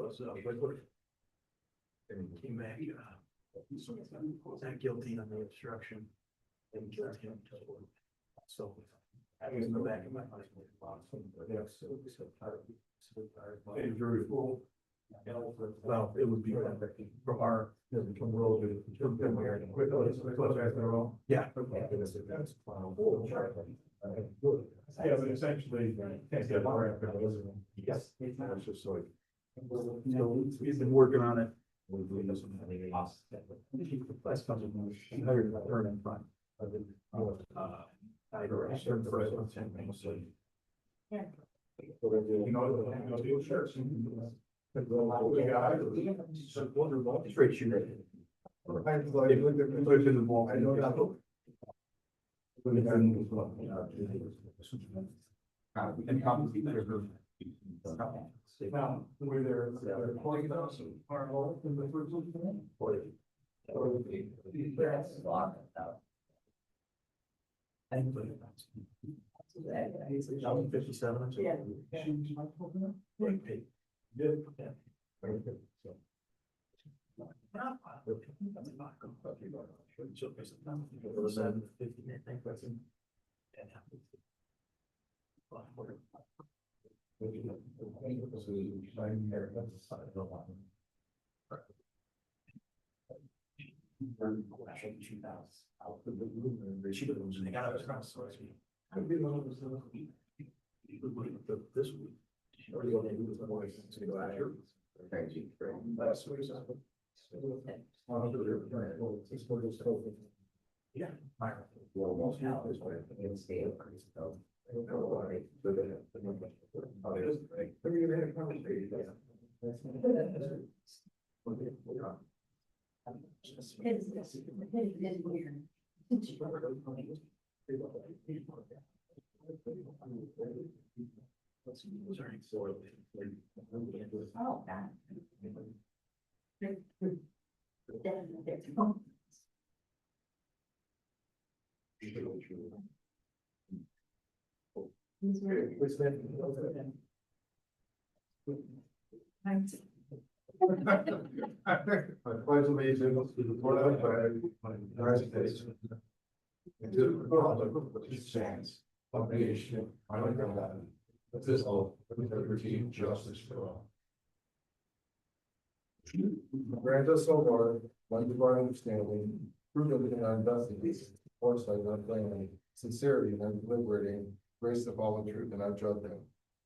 was, and he came back, not guilty on the obstruction. And killed him. So I was in the back of my mind. It's very full. Well, it would be from our, from road to. Yeah. Yeah, but essentially, can't get more after it. Yes. So we've been working on it. Last couple of months, she hired a turn in front. I served the rest of the 10 minutes. Yeah. You know, sure. Straight shooter. Now, were there calling us are all in the first one? 57. Yeah. This week. Yeah. Oh, God. I pledge allegiance to the flag of the United States and to the republic which stands one nation under God, indivisible, with liberty and justice for all. Grant us, O Lord, one divine understanding, prudence in our investigating, foresight in our planning, sincerity in our deliberating, grace to follow truth in our judgment.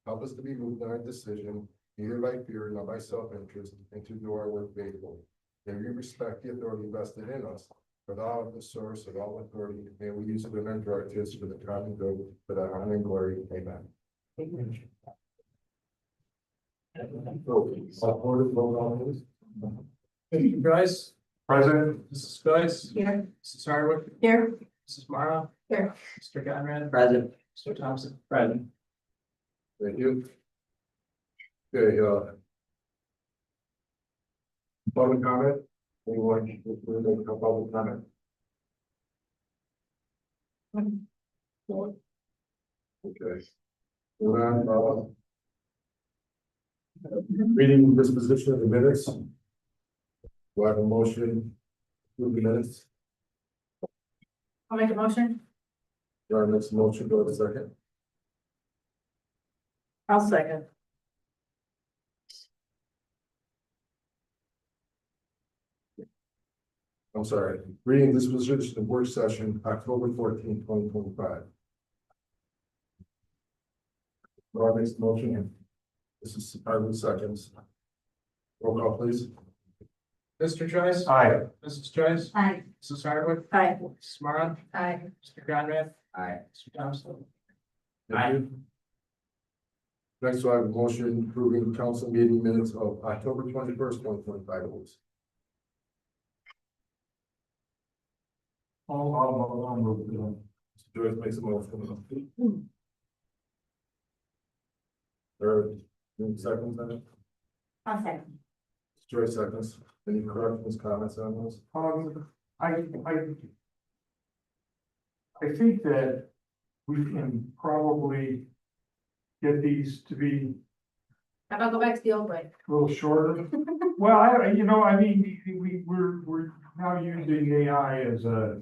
Help us to be moved in our decision, neither by fear nor by self-interest, and to do our work faithfully. May we respect the authority vested in us, for thou art the source of all authority. May we use it in our directives for the common good, for thy honor and glory. Amen. Mr. Grice. Present. Mrs. Grice. Here. Mrs. Hardwick. Here. Mrs. Mara. Here. Mr. Conrad. Present. Mr. Thompson. Present. Thank you. Okay, public comment? Anyone make a public comment? Okay. Reading disposition of the minutes. Do I have a motion to the minutes? I'll make a motion. Do I have a motion? Do I have a second? I'll second. I'm sorry, reading disposition of work session, October 14, 2025. Laura makes the motion. This is Harvey seconds. Roll call, please. Mr. Joyce. Aye. Mrs. Joyce. Aye. Mrs. Hardwick. Aye. Mrs. Mara. Aye. Mr. Conrad. Aye. Mr. Thompson. Thank you. Next, I have a motion approving council meeting minutes of October 21st, 2025. Please. I'll move it. Mr. Joyce makes a motion. Third, seconds on it. I'll second. Joyce seconds. Any corrections, comments on those? I think that we can probably get these to be How about go back to the old way? a little shorter. Well, I mean, we're now using AI as a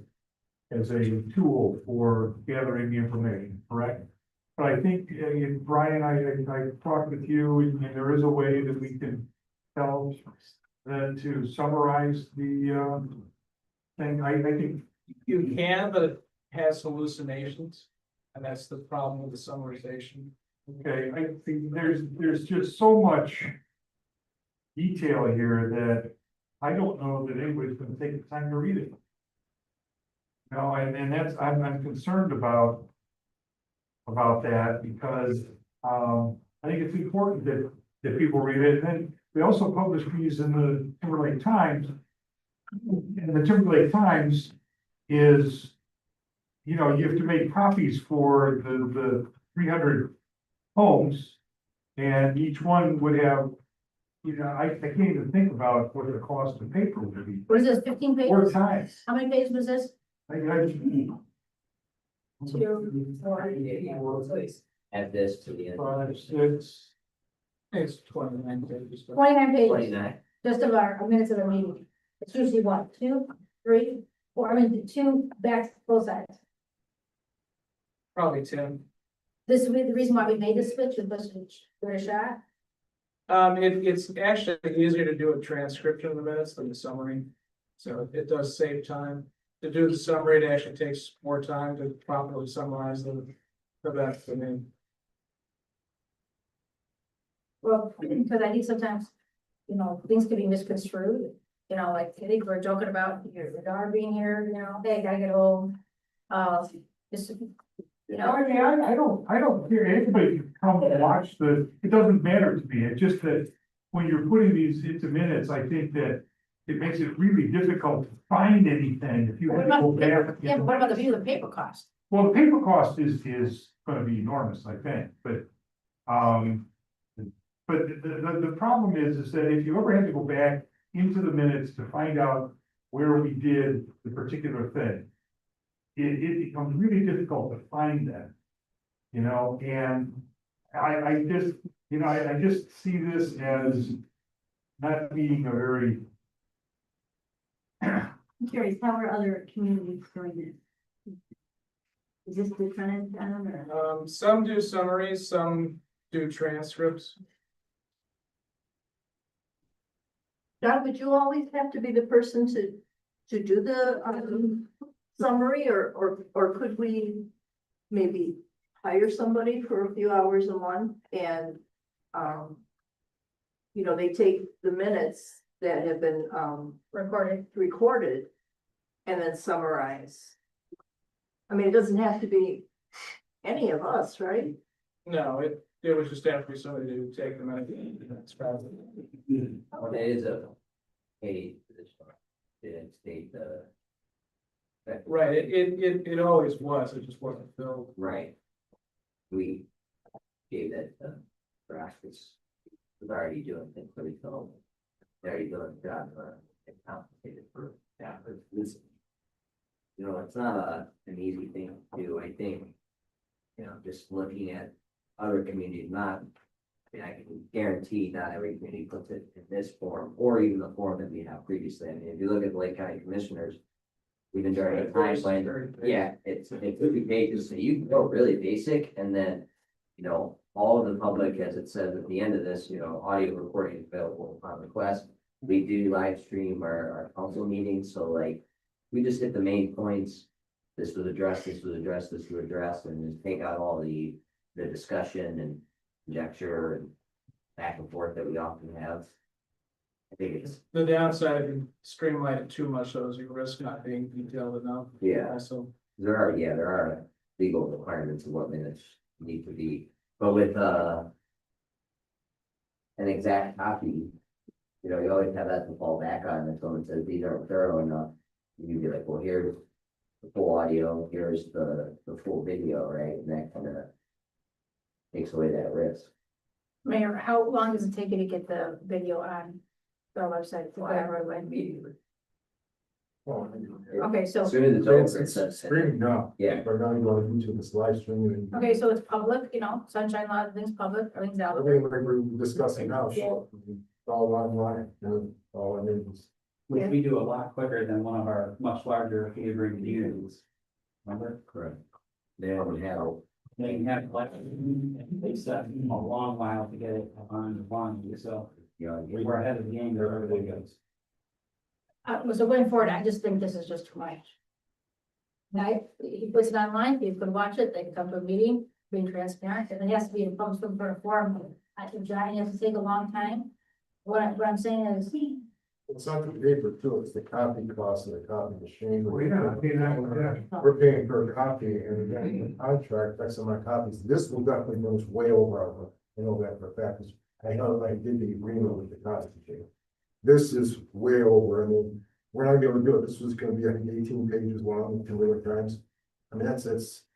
tool for gathering the information, correct? But I think, Brian, I talked with you, and there is a way that we can tell them to summarize the, thing. I think, You can, but it has hallucinations, and that's the problem with the summarization. okay, I think there's just so much detail here that I don't know that anybody's gonna take the time to read it. No, and that's, I'm concerned about that because, I think it's important that people read it. And then we also publish these in the Timberlake Times. And the Timberlake Times is, you have to make copies for the 300 homes. And each one would have, I can't even think about what the cost of paper would be. What is this, 15 Or pages? time. How many pages was this? I, 2, 4, Add this to the end. 5, 6, It's 29 pages. 29 pages, 29. just of our minutes of a meeting. It's usually what, 2, 3, 4, 2 back, both sides. Probably 10. This, the reason why we made this switch was just to give it a shot. It's actually easier to do a transcription of the minutes than the summary. So it does save time. To do the summary, it actually takes more time to properly summarize the best. I mean, Well, because I think sometimes, things can be misconstrued, like, I think we're joking about your daughter being here, hey, gotta get home. Just, I don't care, anybody can come and watch it doesn't matter to me, it's just that when you're putting these into minutes, I think that it makes it really difficult to find anything if you what have to go about, back. yeah, but what about the view of the paper cost? Well, the paper cost is gonna be enormous, I think, but, the problem is that if you ever had to go back into the minutes to find out where we did the particular thing, it becomes really difficult to find that, and I just, I just see this as not being a very, I'm curious, how are other communities doing this? Is this the trend, or? some do summaries, some do transcripts. John, would you always have to be the person to do the summary, or could we maybe hire somebody for a few hours a month and they take the minutes that have been recorded and then summarize? I mean, it doesn't have to be any of us, right? No, it would just have to be somebody to take them out. That's probably. Well, it is a paid position. Didn't state the. Right, it always was, it just wasn't filled. Right. We gave that, practice. Was already doing things pretty cool. They're already doing the job, it's complicated for, but this. It's not an easy thing to do, I think. Just looking at other communities, I can guarantee not every community puts it in this form, or even the form that we have previously. I mean, if you look at the Lake County Commissioners, even during a time when, yeah, it's 50 pages, so you can go really basic, and then, all of the public, as it says at the end of this, audio recording is available upon request. We do live stream our council meetings, so like, we just hit the main points. This was addressed, this was addressed, this was addressed, and just take out all the discussion and conjecture and back and forth that we often have. I think it's, The downside, if you streamline it too much, though, is you risk not being detailed enough. yeah, Also, there are legal requirements of what minutes need to be, but with an exact copy, you always have that to fall back on. If someone says these aren't thorough enough, you'd be like, well, here's the full audio, here's the full video, right? And that kind of takes away that risk. Mayor, how long does it take you to get the video on the website? Immediately. Okay, so, As soon as it's over, it says. Streaming now. Yeah. Right now, you go on YouTube, it's live streaming. okay, so it's public, you know, Sunshine Law, everything's public, everything's out. Everything like we're discussing now, so it's all online, you know, all I mean is. Which we do a lot quicker than one of our much larger neighboring communities. Remember? Correct. They already have. They have like, they set a long while to get it on, so Yeah. we were ahead of the game there, everybody goes. So going forward, I just think this is just too much. Now, he puts it online, people can watch it, they can come to a meeting, being transparent, and it has to be in some sort of forum. I think Johnny has to take a long time. What I'm saying is, It's not the paper too, it's the copy cost of the copy machine. Well, yeah, I mean, that- We're paying per copy and again, the contract, that's on my copies. This will definitely goes way over our, I know that for a fact, 'cause I know I did the agreement with the copy machine. This is way over, I mean, we're not gonna be able to do it. This was gonna be, I think, 18 pages long, two other times. I mean, that's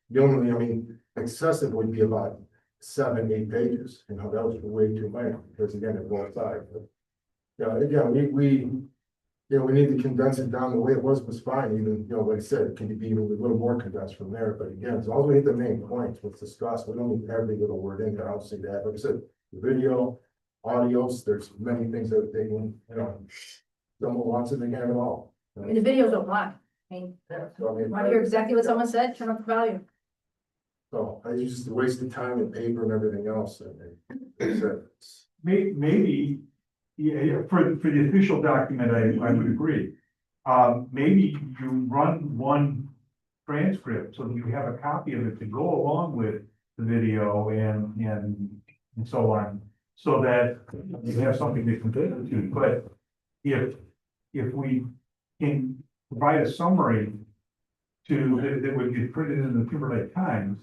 the only, I mean, excessive would be about 7, 8 pages, you know, that was way too much, because again, it won't side, but. Yeah, again, you know, we need to condense it down. The way it was fine, even, you know, like I said, it can be even a little more condensed from there, but again, as long as we hit the main points, what's discussed, we don't need every little word in there, I'll say that, like I said, the video, audios, there's many things that they can, you know. Someone wants it, they can have it all. I mean, the videos don't lie. I mean, So, I mean, want to hear exactly what someone said, turn up the volume. so I just wasted time and paper and everything else, and like I said, it's- Maybe, yeah, for the official document, I would agree. Maybe you run one transcript so that you have a copy of it to go along with the video and so on. So that you have something to compare it to, but if we can provide a summary that would get printed in the Timberlake Times,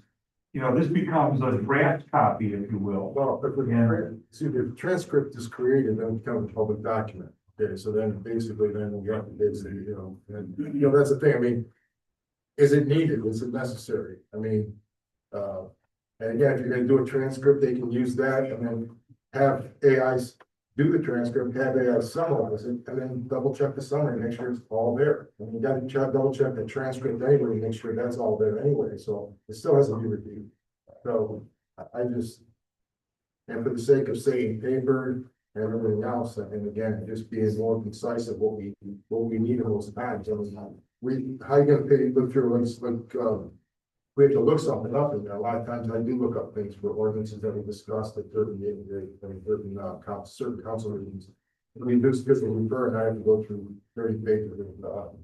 you know, this becomes a draft copy, if you will. well, if we can, see, the transcript is created, then it becomes a public document. Okay, so then basically, then we have to basically, you know, and, you know, that's the thing, I mean. Is it needed? Is it necessary? I mean, and again, if you're gonna do a transcript, they can use that and then have AIs do the transcript, have AI summarize it, and then double check the summary, make sure it's all there. And you gotta double check the transcript anyway, make sure that's all there anyway, so it still has to be reviewed. So I just, and for the sake of saving paper and everything else, and again, just being more concise of what we need in those times, I mean, how you gonna look through, we have to look something up, and a lot of times I do look up things for ordinances that we discussed at certain council meetings. I mean, this because we refer, and I have to go through 30 pages of,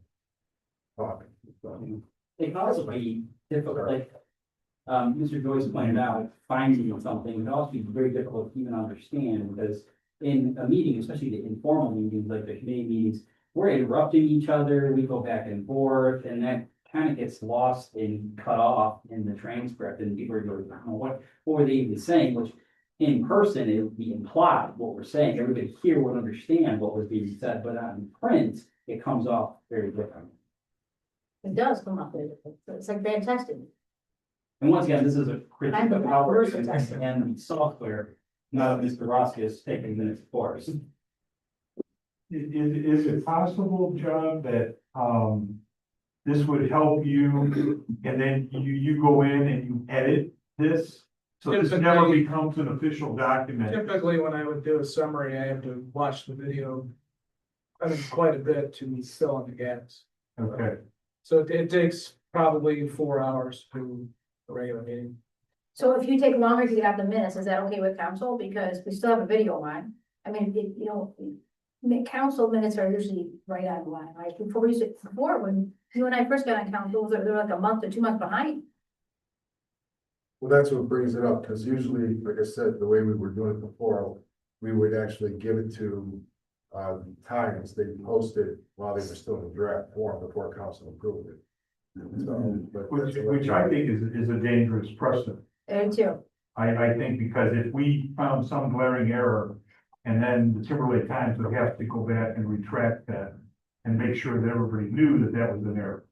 talk. It can also be difficult, like, Mr. Joyce pointed out, finding something would also be very difficult to even understand, because in a meeting, especially the informal meetings, like the committee meetings, we're interrupting each other, we go back and forth, and that kind of gets lost and cut off in the transcript, and people are going, I don't know, what were they even saying, which in person, it would be implied what we're saying, everybody here would understand what was being said, but on print, it comes off very different. It does come up there. It's like fantastic. And once again, this is a critique I'm of how we're versatile. using and the software, not Mr. Roskis taking minutes for us. Is it possible, John, that, this would help you, and then you go in and you edit this? So this never becomes an official document. Typically, when I would do a summary, I have to watch the video. I mean, quite a bit to fill in the gaps. Okay, So it takes probably 4 hours to do a regular meeting. So if you take longer to get out the minutes, is that okay with council? Because we still have a video on. I mean, you know, council minutes are usually right on the line, right? Before, when you and I first got on council, they're like a month or 2 months behind. Well, that's what brings it up, because usually, like I said, the way we were doing it before, we would actually give it to Times, they posted while they were still in draft form before council approved it. So, but which I think is a dangerous precedent. And too. I think because if we found some glaring error, and then the Timberlake Times would have to go back and retract that and make sure that everybody knew that that was an error.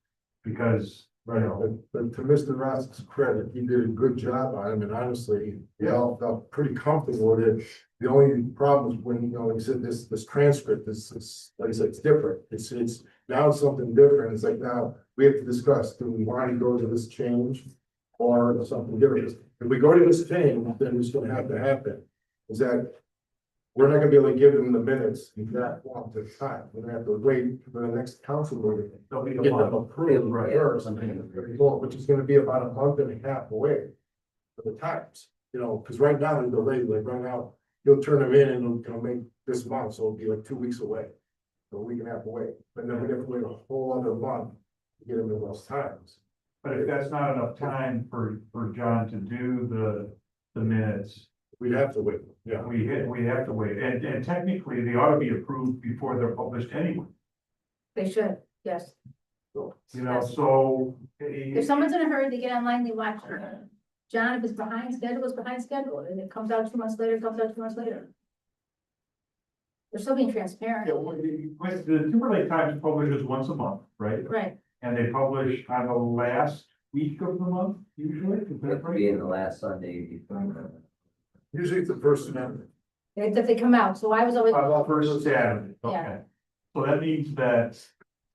Because Right, but to Mr. Ross's credit, he did a good job on him, and honestly, we all felt pretty comfortable with it. The only problem is when, like I said, this transcript is, like I said, it's different. It's now something different. It's like now we have to discuss, do we want to go to this change or something different? If we go to this change, then it's gonna have to happen. Is that we're not gonna be able to give them the minutes in that long of time. We're gonna have to wait for the next council meeting. They'll be Get them approved Right. first, which is gonna be about a month and a half away for the times, because right now they're delayed, like right now, you'll turn them in and it'll make this month, so it'll be like 2 weeks away. So a week and a half away, but then we have to wait a whole other month to get them in those times. But if that's not enough time for John to do the minutes, We'd have to wait, yeah. we have to wait. And technically, they ought to be approved before they're published anyway, They should, yes. so. If someone's in a hurry to get online, they watch it. John, if it's behind schedule, it's behind schedule, and it comes out 2 months later, it comes out 2 months later. They're still being transparent, Yeah, the Timberlake Times publishes once a month, right? right? And they publish on the last week of the month, usually, is that It'll be in right? the last Sunday before. Usually it's the first amendment. That they come out, so I was always, First Saturday, okay. Yeah. So that means that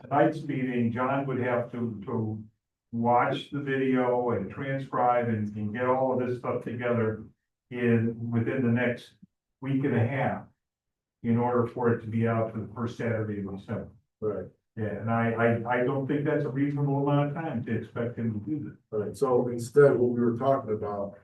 tonight's meeting, John would have to watch the video and transcribe and get all of this stuff together within the next week and a half in order for it to be out for the first Saturday of December. Right, Yeah, and I don't think that's a reasonable amount of time to expect him to do this. right. So instead, what we were talking about,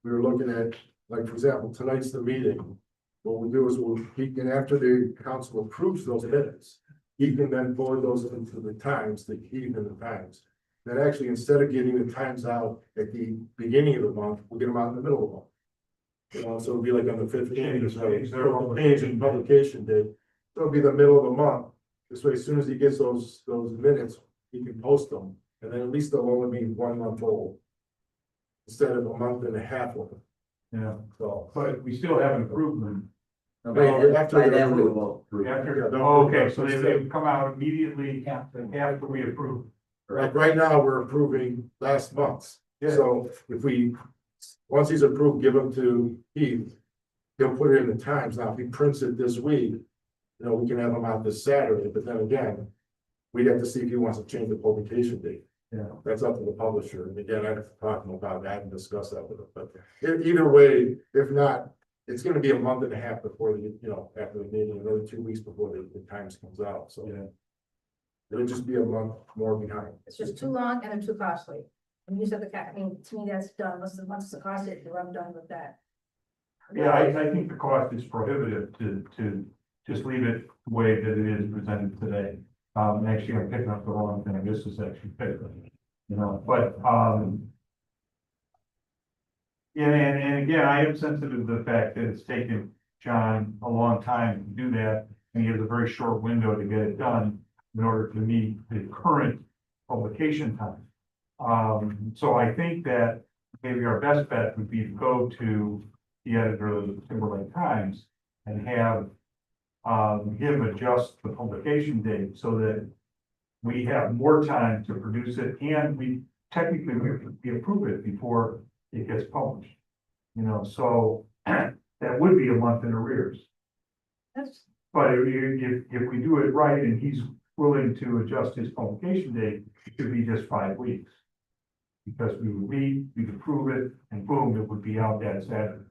we were looking at, like, for example, tonight's the meeting. What we'll do is he can, after the council approves those minutes, he can then forward those into the Times, the even the Times. Then actually, instead of getting the Times out at the beginning of the month, we'll get them out in the middle of the month. So it'll be like on the 15th or so, page and publication date. So it'll be the middle of the month. This way, as soon as he gets those minutes, he can post them, and then at least they'll only be 1 month old. Instead of a month and a half of them, Yeah, so. but we still haven't approved them. No, Well, by then we will. After, Yeah, okay, so they come out immediately after we approve. Like right now, we're approving last month's, Yeah. so if once he's approved, give them to Heath. He'll put it in the Times. Now, if he prints it this week, we can have them out this Saturday, but then again. We'd have to see if he wants to change the publication date. Yeah. That's up to the publisher, and again, I'd have to talk to him about that and discuss that with him, but either way, if not, it's gonna be a month and a half before after the meeting, another 2 weeks before the Times comes out, so. Yeah. It'll just be a month more behind. it's just too long and too costly. And you said to me, that's done, once it's costed, I'm done with that. Yeah, I think the cost is prohibitive to just leave it the way that it is presented today. Actually, I'm picking up the wrong thing, this is actually picked, but, yeah, and again, I am sensitive to the fact that it's taken John a long time to do that, and he has a very short window to get it done in order to meet the current publication time. So I think that maybe our best bet would be to go to the editor of the Timberlake Times and have him adjust the publication date so that we have more time to produce it, and we approve it before it gets published. So that would be a month in arrears. That's, But if we do it right and he's willing to adjust his publication date, it should be just 5 weeks. Because we would meet, we'd approve it, and boom, it would be out that Saturday.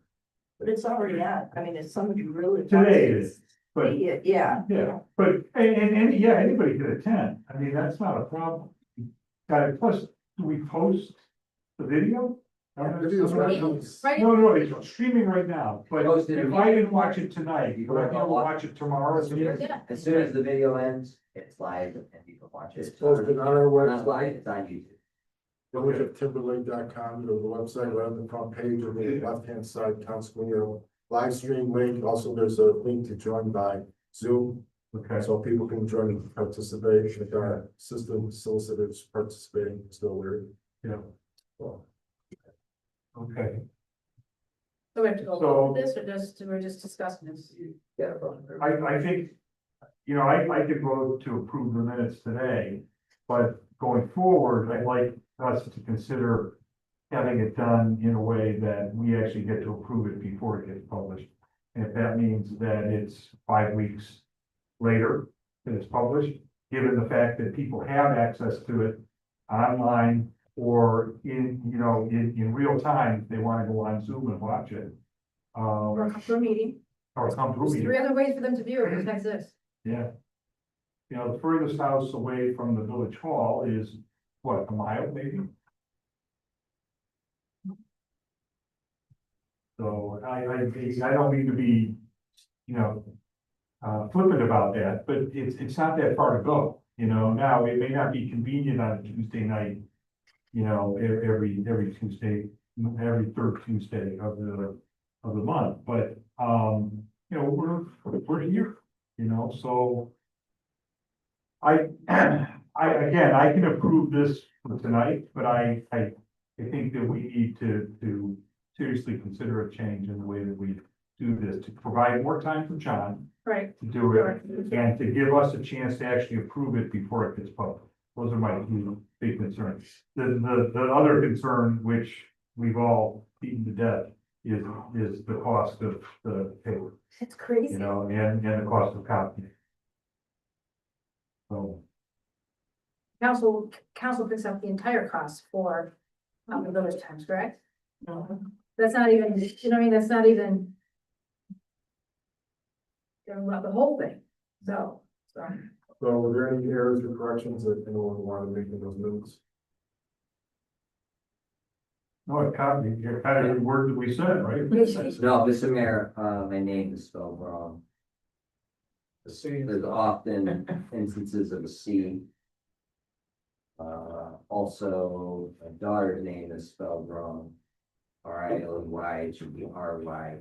But it's already out. I mean, if somebody really. Today it is, but Yeah. yeah, but and yeah, anybody could attend. I mean, that's not a problem. Plus, do we post the video? Video's right now. right, No, it's streaming right now, but Posted if I didn't watch it tonight, but I can watch it tomorrow. yeah, As soon as the video ends, it's live and you can watch it. It's posted on our Not live, website. it's on YouTube. Go to Timberlake.com, go to the website, right on the front page, on the left-hand side, council, live stream link. Also, there's a link to join by Zoom, Okay, so people can join and participate. If our assistant solicitors participating, still there. yeah, Well, okay. so we have to go So- over this, or we're just discussing this? Yeah. I think, I could vote to approve the minutes today, but going forward, I'd like us to consider having it done in a way that we actually get to approve it before it gets published. And if that means that it's 5 weeks later that it's published, given the fact that people have access to it online or in real time, if they want to go on Zoom and watch it. Or come to a meeting. Or come to a There's meeting. 3 other ways for them to view it besides this. Yeah. The furthest house away from the village hall is, what, a mile maybe? So I don't mean to be, flippant about that, but it's not that far to go. Now it may not be convenient on a Tuesday night, every Tuesday, every third Tuesday of the month, but, we're here, so. Again, I can approve this for tonight, but I think that we need to seriously consider a change in the way that we do this, to provide more time for John Right. to do it, and to give us a chance to actually approve it before it gets published. Those are my two big concerns. The other concern, which we've all beaten to death, is the cost of the paper, It's crazy. and the cost of copying. So, Council picks up the entire cost for the village times, correct? That's not even, that's not even the whole thing, so. So were there any errors or corrections that anyone wanted to make in those minutes? no, it copied, you're kind of the word that we said, right? No, Mr. Mayor, my name is spelled wrong. There's often instances of a C. Also, my daughter's name is spelled wrong. Riley, it should be Ryle.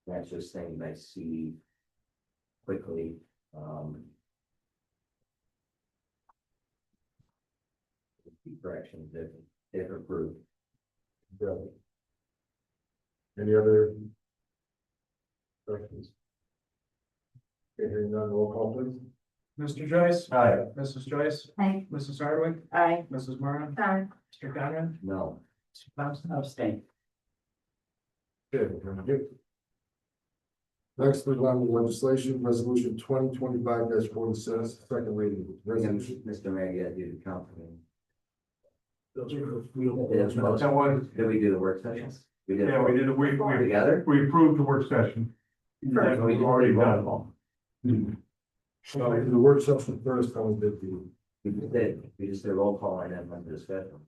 That's just things I see quickly. Corrections if approved. Yeah. Any other questions? Okay, hearing none, roll call please. Mr. Joyce, Aye. Mrs. Joyce, Aye. Mrs. Hardwick, Aye. Mrs. Martin, Sorry. Mr. Conrad, No. Mr. Thompson. Abstain. Okay, thank you. Next, we have legislation, resolution 2025-46, second reading. Resolution. Mr. Mayor, you gotta do the count. That was, Did we do the work sessions? We did. yeah, we did, we Together? approved the work session. That's what we've already done. So the work session first, then we did the. We just did a roll call and then went to discussion.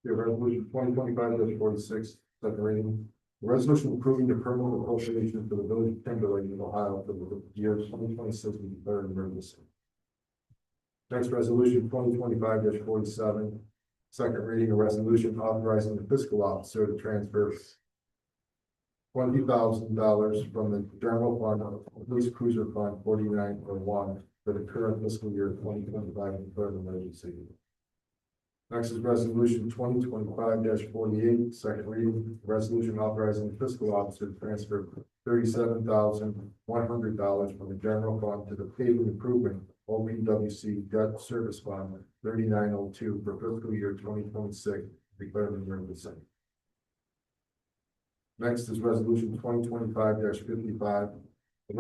The resolution 2025-46, second reading. A resolution approving the permanent appropriation for the village of Timberlake in Ohio for the year 2026 and declared emergency. Next, resolution 2025-47, second reading, a resolution authorizing the fiscal officer to transfer $20,000 from the general fund of police cruiser fund 4901 for the current fiscal year 2025 and declared emergency. Next is resolution 2025-48, second reading, resolution authorizing the fiscal officer to transfer $37,100 from the general fund to the paving improvement OPWC debt service fund 3902 for fiscal year 2026, declared an emergency. Next is resolution 2025-55, the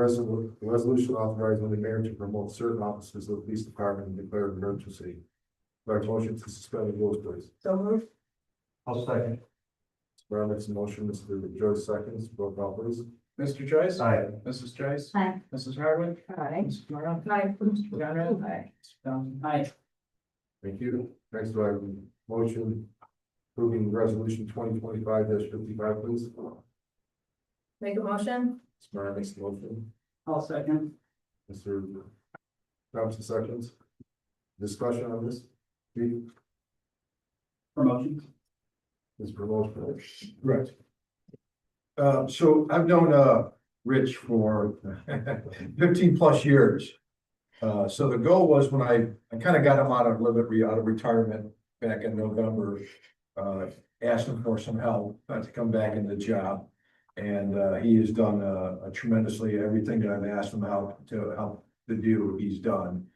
resolution authorizing the mayor to promote certain offices of the police department and declare an emergency. By motion to suspend the rules, please. So moved. I'll second. Brown makes a motion, Mr. Joyce seconds, roll call please. Mr. Joyce. Aye. Mrs. Joyce. Aye. Mrs. Hardwick. Aye. Mrs. Martin. Aye. Mr. Conrad. Aye. Mr. Thompson. Aye. Thank you. Next, do I have a motion approving resolution 2025-55, please? Make a motion. Ms. Brown makes the motion, I'll second. Mr. Thompson seconds. Discussion on this? Pete, Promotion. this promotion. Right. So I've known, Rich for 15+ years. So the goal was when I kind of got him out of retirement back in November, asked him for some help to come back in the job. And he has done a tremendously, everything that I've asked him to help to do, he's done.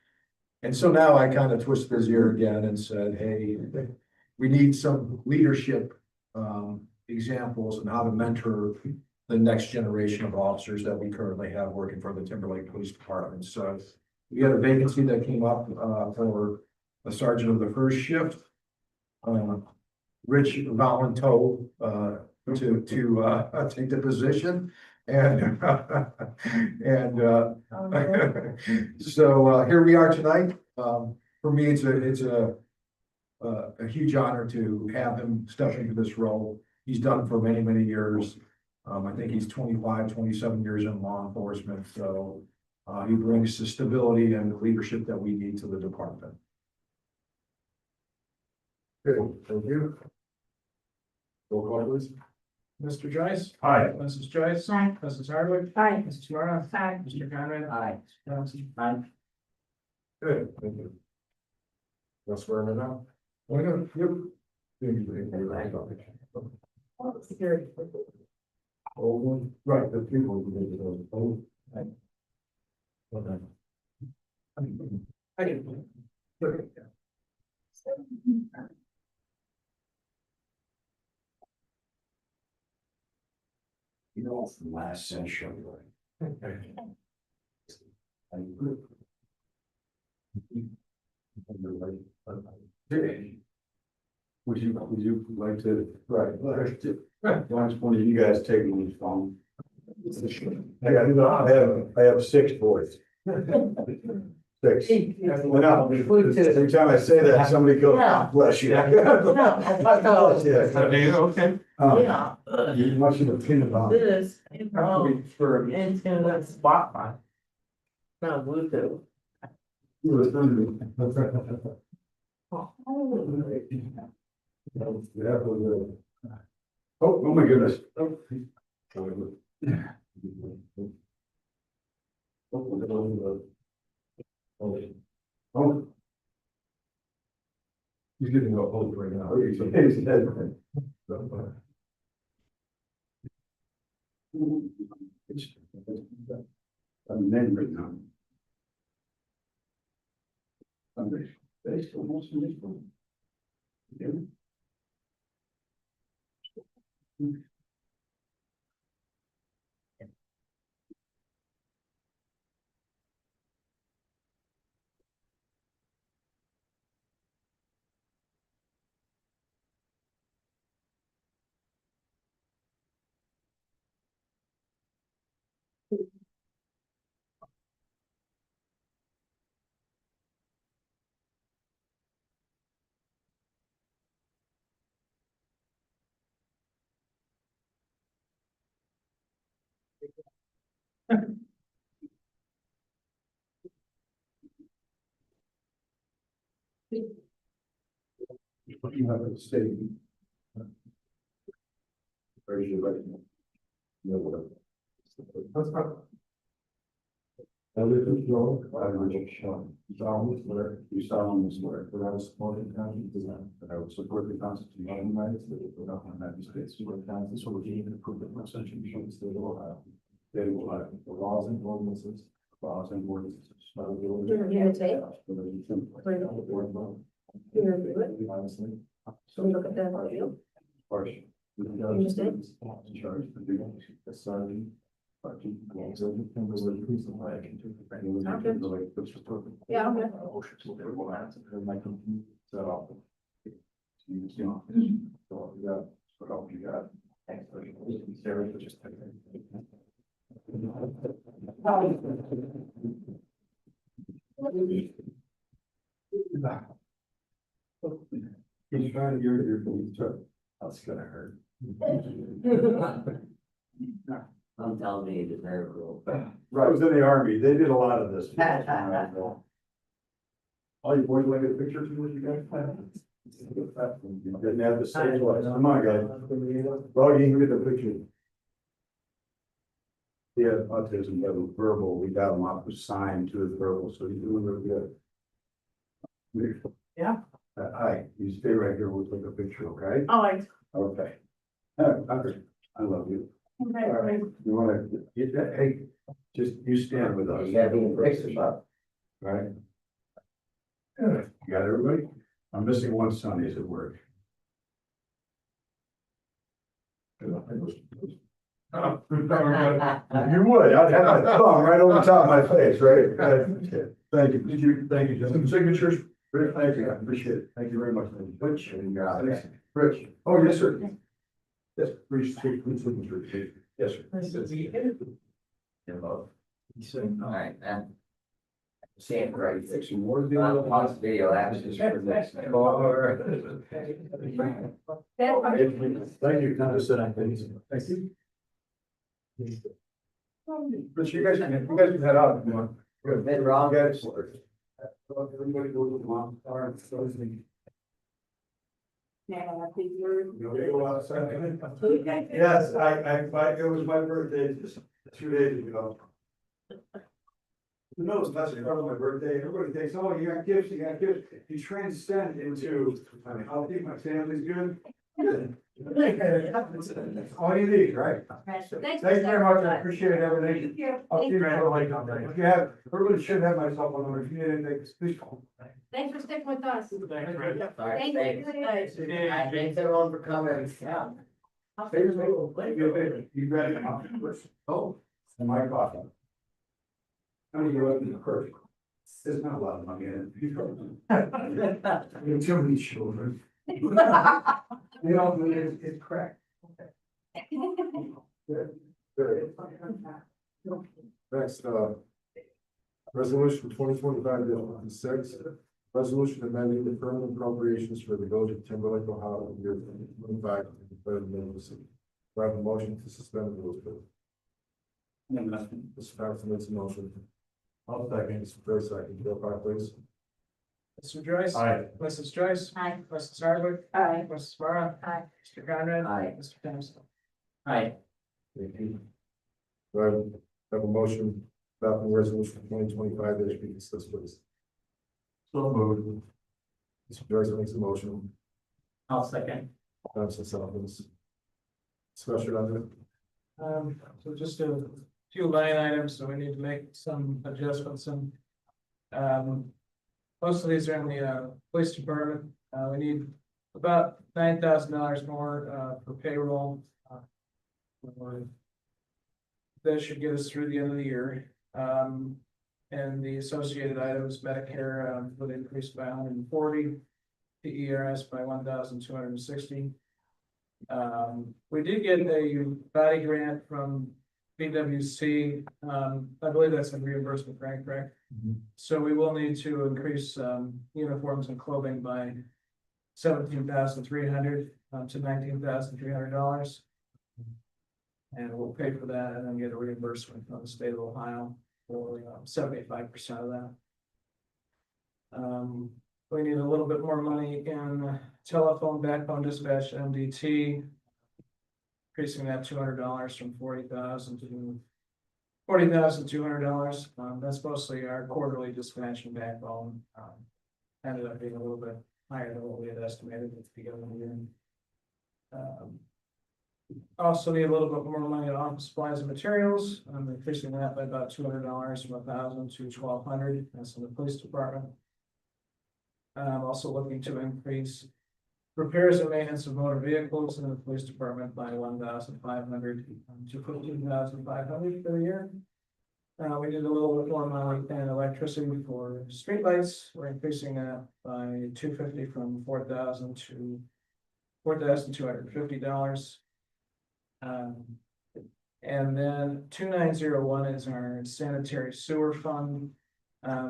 And so now I kind of twisted his ear again and said, hey, we need some leadership examples and how to mentor the next generation of officers that we currently have working for the Timberlake Police Department. So we had a vacancy that came up for a sergeant of the first shift. Rich volunteered to take the position, and so here we are tonight. For me, it's a huge honor to have him step into this role. He's done for many, many years. I think he's 25, 27 years in law enforcement, so he brings the stability and the leadership that we need to the department. Good, thank you. Roll call, please. Mr. Joyce? Hi. Mrs. Joyce? Aye. Mrs. Hardwick? Aye. Mrs. Marra? Aye. Mr. Conrad? Aye. Johnson? Good, thank you. Let's swear him in now. Oh, yeah, yep. Oh, right, the people who did those. Oh. Okay. I didn't. You know, from last century. Would you like to, right, once one of you guys take my phone? I have 6 boys. 6. Well, every time I say that, somebody goes, "God bless you." Okay. Yeah. You must have been about. This, into the spotlight. No, Bluetooth. Oh my goodness. Oh. He's getting a hold right now. I'm men right now. I'm based almost in this one. You have to stay. Raise your right hand. No, whatever. I live in Florida. I live in Sean. You solemnly swear that I will support the Constitution, that I will support the Constitution of the United States, without the United States, where the Constitution will be approved of Constitution of the State of Ohio. State of Ohio, the laws and ordinances. Laws and ordinances. You're here today? Honestly. So we look at that audio. Partial. Understood. Charge for doing the sergeant. Yeah, okay. So, yeah, what else you got? Sarah, just. He's trying to your truck. That's gonna hurt. Don't tell me the very rule. I was in the army, they did a lot of this. All you boys like a picture too, what you guys? Didn't have the same lights. Come on, guys. Well, you can get the picture. He had autism, but verbal, we got him off the sign to his verbal, so he's doing really good. Yeah. Hi, you stay right here, we'll take a picture, okay? Oh, I. Okay. I love you. You wanna get that, hey, just you stand with us. You gotta be in pictures up. Right? Yeah, you got everybody? I'm missing one Sundays at work. You would, I'd have my thumb right over the top of my face, right? Thank you, thank you, some signatures, Rich, thank you, I appreciate it, thank you very much. Rich, Rich, oh, yes, sir. Yes, Rich, take signatures, please. Yes, sir. All right, and. Same, right? Some more Pause video absence for this. Thank you, now to sit on things. Thank you. But you guys can head out if you want. Good. Been wrong. Guys. Everybody go to the mom. All right, so is the- You go outside. Yes, it was my birthday just 2 days ago. No, it's not my birthday, everybody thinks, oh, you got gifts, you transcend into, I'll keep my family's good. All you need, right? Thanks Thanks very much, I appreciate everything. I'll keep it like, if you have, everybody should have my cell phone number, if you need anything, please call. Thanks for sticking with us. All right, Thank thanks. you. Thanks everyone for coming. Yeah. You ready? Oh, and my coffee. How many you open the first? There's not a lot of money in it. There's too many children. You know, it's crack. Next, resolution 2025-56, resolution amending the permanent appropriations for the village of Timberlake, Ohio, in the year 2025, and declaring an emergency. Do I have a motion to suspend the rules, please? Mr. Patterson makes a motion. I'll second. Mr. Gray, second. Roll call, please. Mr. Joyce. Aye. Mrs. Joyce. Aye. Mrs. Hardwick. Aye. Mrs. Smara. Aye. Mr. Conrad. Aye. Mr. Thompson. Aye. Thank you. Do I have a motion adopting resolution 2025-56, please? So moved. Mr. Joyce makes a motion. I'll second. Thompson seconds. Discussion on it. So just a few line items, so we need to make some adjustments and. Most of these are in the police department. We need about $9,000 more for payroll. That should get us through the end of the year. And the associated items, Medicare would increase by 140, PERS by 1,260. We did get a body grant from BWC. I believe that's a reimbursement grant, correct? So we will need to increase uniforms and clothing by $17,300 to $19,300. And we'll pay for that and then get a reimbursement from the state of Ohio for 75% of that. We need a little bit more money in telephone backbone dispatch MDT. Increasing that $200 from $40,000 to $40,200. That's mostly our quarterly dispatch and backbone. Ended up being a little bit higher than what we had estimated at the beginning of the year. Also need a little bit more money on office supplies and materials. I'm increasing that by about $200 from $1,000 to $1,200. That's in the police department. I'm also looking to increase repairs and maintenance of motor vehicles in the police department by 1,500 to 15,500 for the year. We need a little bit more money in electricity for streetlights. We're increasing that by $250 from $4,000 to $4,250. And then 2901 is our sanitary sewer fund.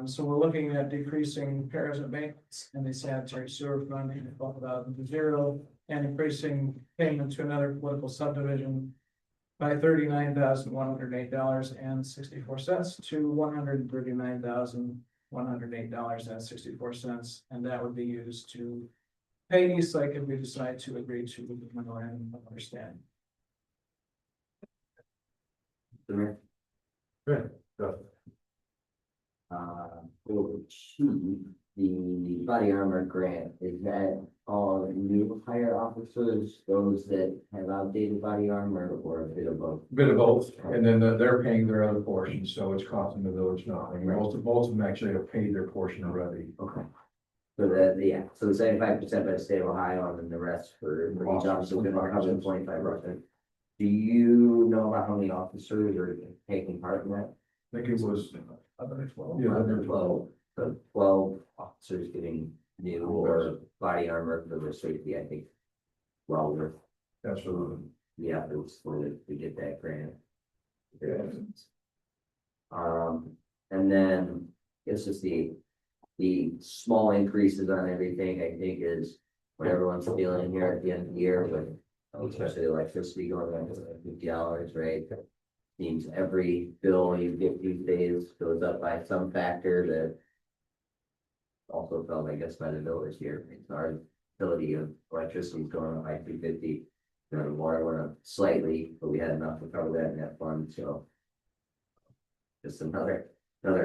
So we're looking at decreasing repairs and maintenance in the sanitary sewer fund, from 12,000 to 0, and increasing payment to another political subdivision by $39,108.64 to $139,108.64, and that would be used to pay East Lake if we decide to agree to the memorandum of understanding. Good. Go. For two, the body armor grant, is that all new hire officers, those that have outdated body armor, or a bit of both? Bit of both, and then they're paying their other portion, so it's costing the village nothing. Most of them actually have paid their portion already. Okay. So that, yeah, so the 75% by the state of Ohio, and then the rest for each officer, we're gonna cover the 25%. Do you know about how many officers are taking part in that? I think it was, yeah, 12, so 12 officers getting new or body armor for their safety, I think. Well, worth absolutely. the efforts to get that grant. And then it's just the small increases on everything, I think, is what everyone's feeling here at the end of the year with especially electricity going up to $50, right? Seems every bill you get these days goes up by some factor that also felt, I guess, by the village here. It's our utility of electricity is going up by $3.50. The water went up slightly, but we had enough to cover that in that fund, so. Just another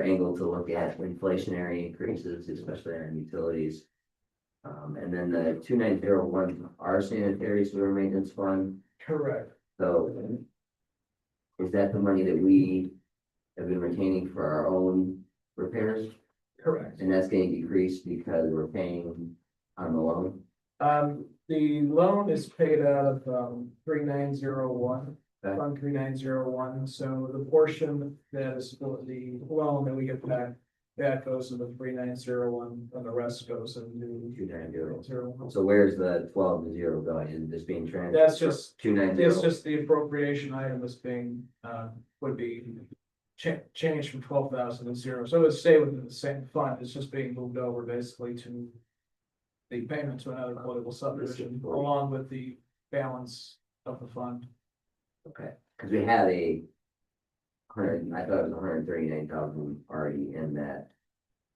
angle to look at inflationary increases, especially on utilities. And then the 2901, our sanitary sewer maintenance fund. Correct. So is that the money that we have been retaining for our own repairs? Correct. And that's getting decreased because we're paying on the loan? The loan is paid out of, 3901. Okay. Fund 3901, so the portion that is for the loan that we get back, that goes to the 3901, and the rest goes into 290. 0. So where's the 12 to 0 going? Is this being transferred? That's just, 290. it's just the appropriation item that's being, would be changed from 12,000 to 0, so it would stay within the same fund, it's just being moved over basically to the payment to another political subdivision, along with the balance of the fund. Okay, because we had a hundred, I thought it was 139,000 already in that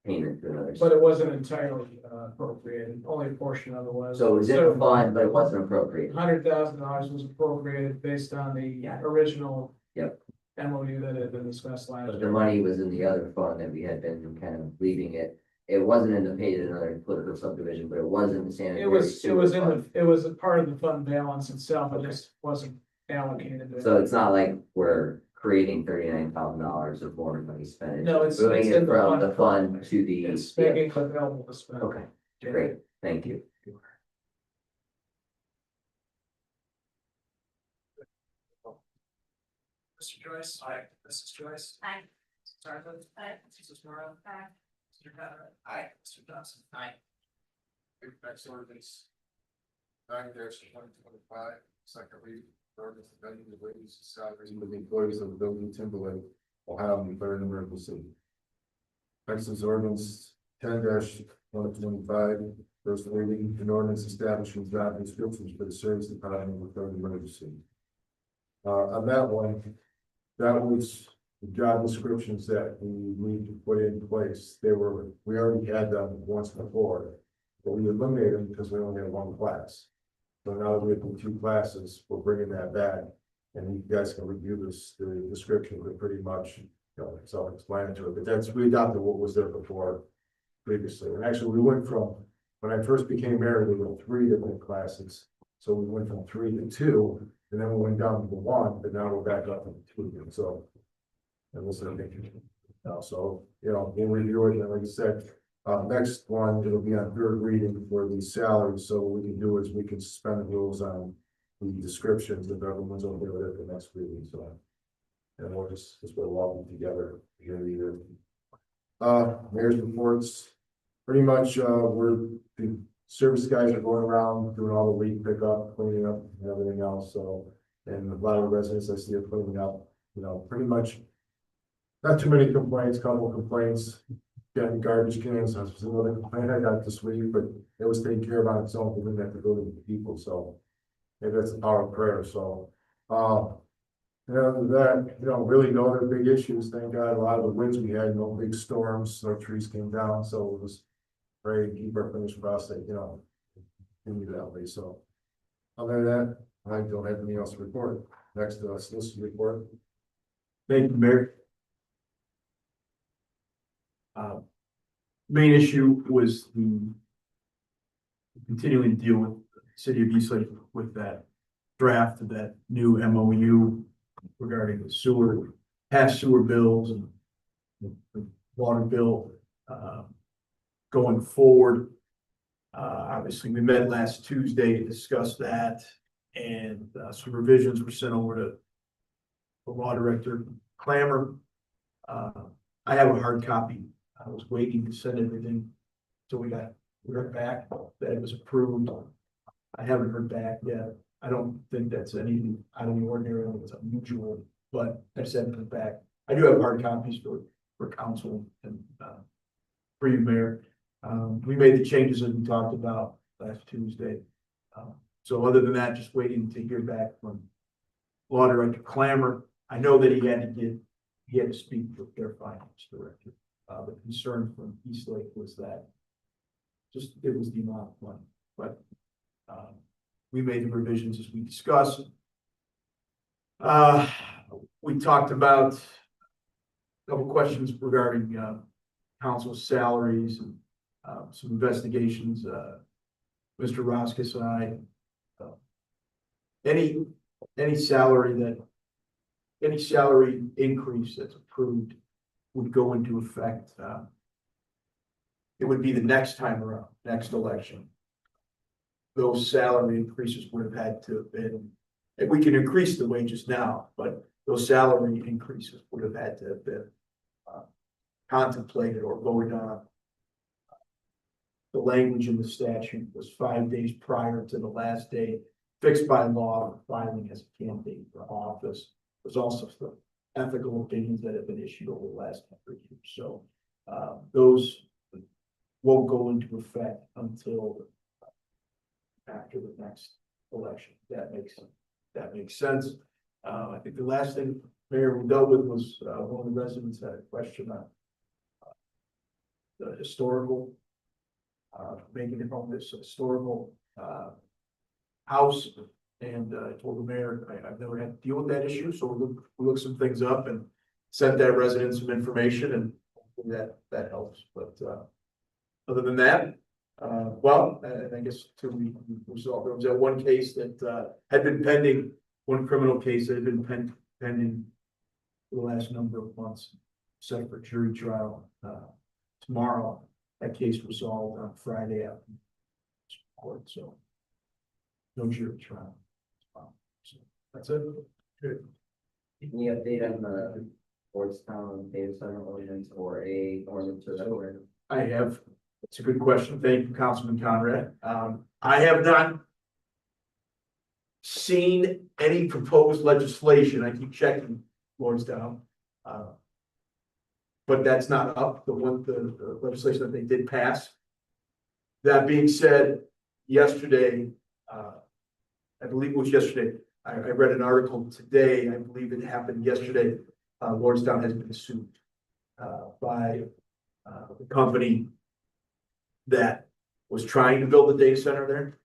payment to another. But it wasn't entirely appropriated, only a portion of it was. So it was in the fund, but it wasn't appropriate. $100,000 was appropriated based on the Yeah. original. Yep. MOU that had been discussed last But the year. money was in the other fund that we had been kind of leaving it. It wasn't in the pay to another political subdivision, but it was in the sanitary. It was sewer in fund. it was a part of the fund balance itself, it just wasn't allocated. to- So it's not like we're creating $39,000 of more money spent. No, it's Moving in it from the fund to the. It's making it available to spend. Okay, great, thank you. Mr. Joyce. Aye. Mrs. Joyce. Aye. Mrs. Sargent. Aye. Mrs. Mora. Aye. Mr. Conrad. Aye. Mr. Johnson. Aye. Next ordinance. 9-2025, second reading, ordinance amending the wages and salaries of the employees of the building Timberlake, Ohio, and declaring an emergency. Next is ordinance 10-125, first reading, an ordinance establishing job descriptions for the service department and declaring an emergency. On that one, that was the job descriptions that we need to put in place. We already had them once before, but we eliminated them because we only had one class. So now that we have the two classes, we're bringing that back, and you guys can review this, the description, but pretty much, self-explanatory, but we adopted what was there before previously. And actually, we went from, when I first became mayor, there were 3 different classes. So we went from 3 to 2, and then we went down to 1, but now we're back up to 2 again, so. And this is a big, so, we'll review it, and like I said, next one, it'll be on 3rd reading for the salaries, so what we can do is we can suspend the rules on the descriptions if everyone's okay with it the next reading, so. And we'll just put all of them together here in the year. Mayor's reports, pretty much, the service guys are going around doing all the leak pickup, cleaning up and everything else, so. And a lot of the residents I see are cleaning up, pretty much. Not too many complaints, couple complaints, getting garbage cans, that's another complaint I got this week, but it was taken care of on its own, we didn't have to go to the people, so. Maybe that's the power of prayer, so, other than that, really no other big issues, thank God, a lot of the winds we had, no big storms, no trees came down, so it was. Very keep our finished process, continue that way, so. Other than that, I don't have anything else to report, next to us, this report. Thank you, Mayor. main issue was the continuing to deal with the city of Eastlake with that draft of that new MOU regarding the sewer, past sewer bills and the water bill, going forward. Obviously, we met last Tuesday to discuss that, and some revisions were sent over to the law director, Clamor. I have a hard copy. I was waiting to send everything, so we got back that it was approved. I haven't heard back yet. I don't think that's anything out of the ordinary, it's unusual, but I just haven't heard back. I do have hard copies for council and for you, Mayor. We made the changes that we talked about last Tuesday. So other than that, just waiting to hear back from Law Director Clamor. I know that he had to speak with their finance director. The concern from Eastlake was that it was the amount of money, but we made the revisions as we discussed. We talked about a couple questions regarding council's salaries and some investigations. Mr. Roskis and I, any salary increase that's approved would go into effect. It would be the next time around, next election. Those salary increases would have had to have been, and we can increase the wages now, but those salary increases would have had to have been contemplated or voted on. The language in the statute was 5 days prior to the last day fixed by law for filing as a candidate for office. There's also some ethical opinions that have been issued over the last 100 years. So those won't go into effect until after the next election. That makes sense. I think the last thing, Mayor, we dealt with was one of the residents had a question on the historical, making it home this historical house. And I told the mayor, I've never had to deal with that issue, so we looked some things up and sent that resident some information, and that helps. But other than that, well, and I guess we resolved. There was that one case that had been pending, one criminal case that had been pending for the last number of months, set for jury trial tomorrow. That case resolved on Friday after court, so no jury trial. So that's it. Good. Any update on the Fordstown data center ordinance or a ordinance or that? I have. It's a good question. Thank you, Councilman Conrad. I have not seen any proposed legislation. I keep checking Lordstown. But that's not up, the legislation that they did pass. That being said, yesterday, I believe it was yesterday, I read an article today, I believe it happened yesterday. Lordstown has been sued by the company that was trying to build a data center there.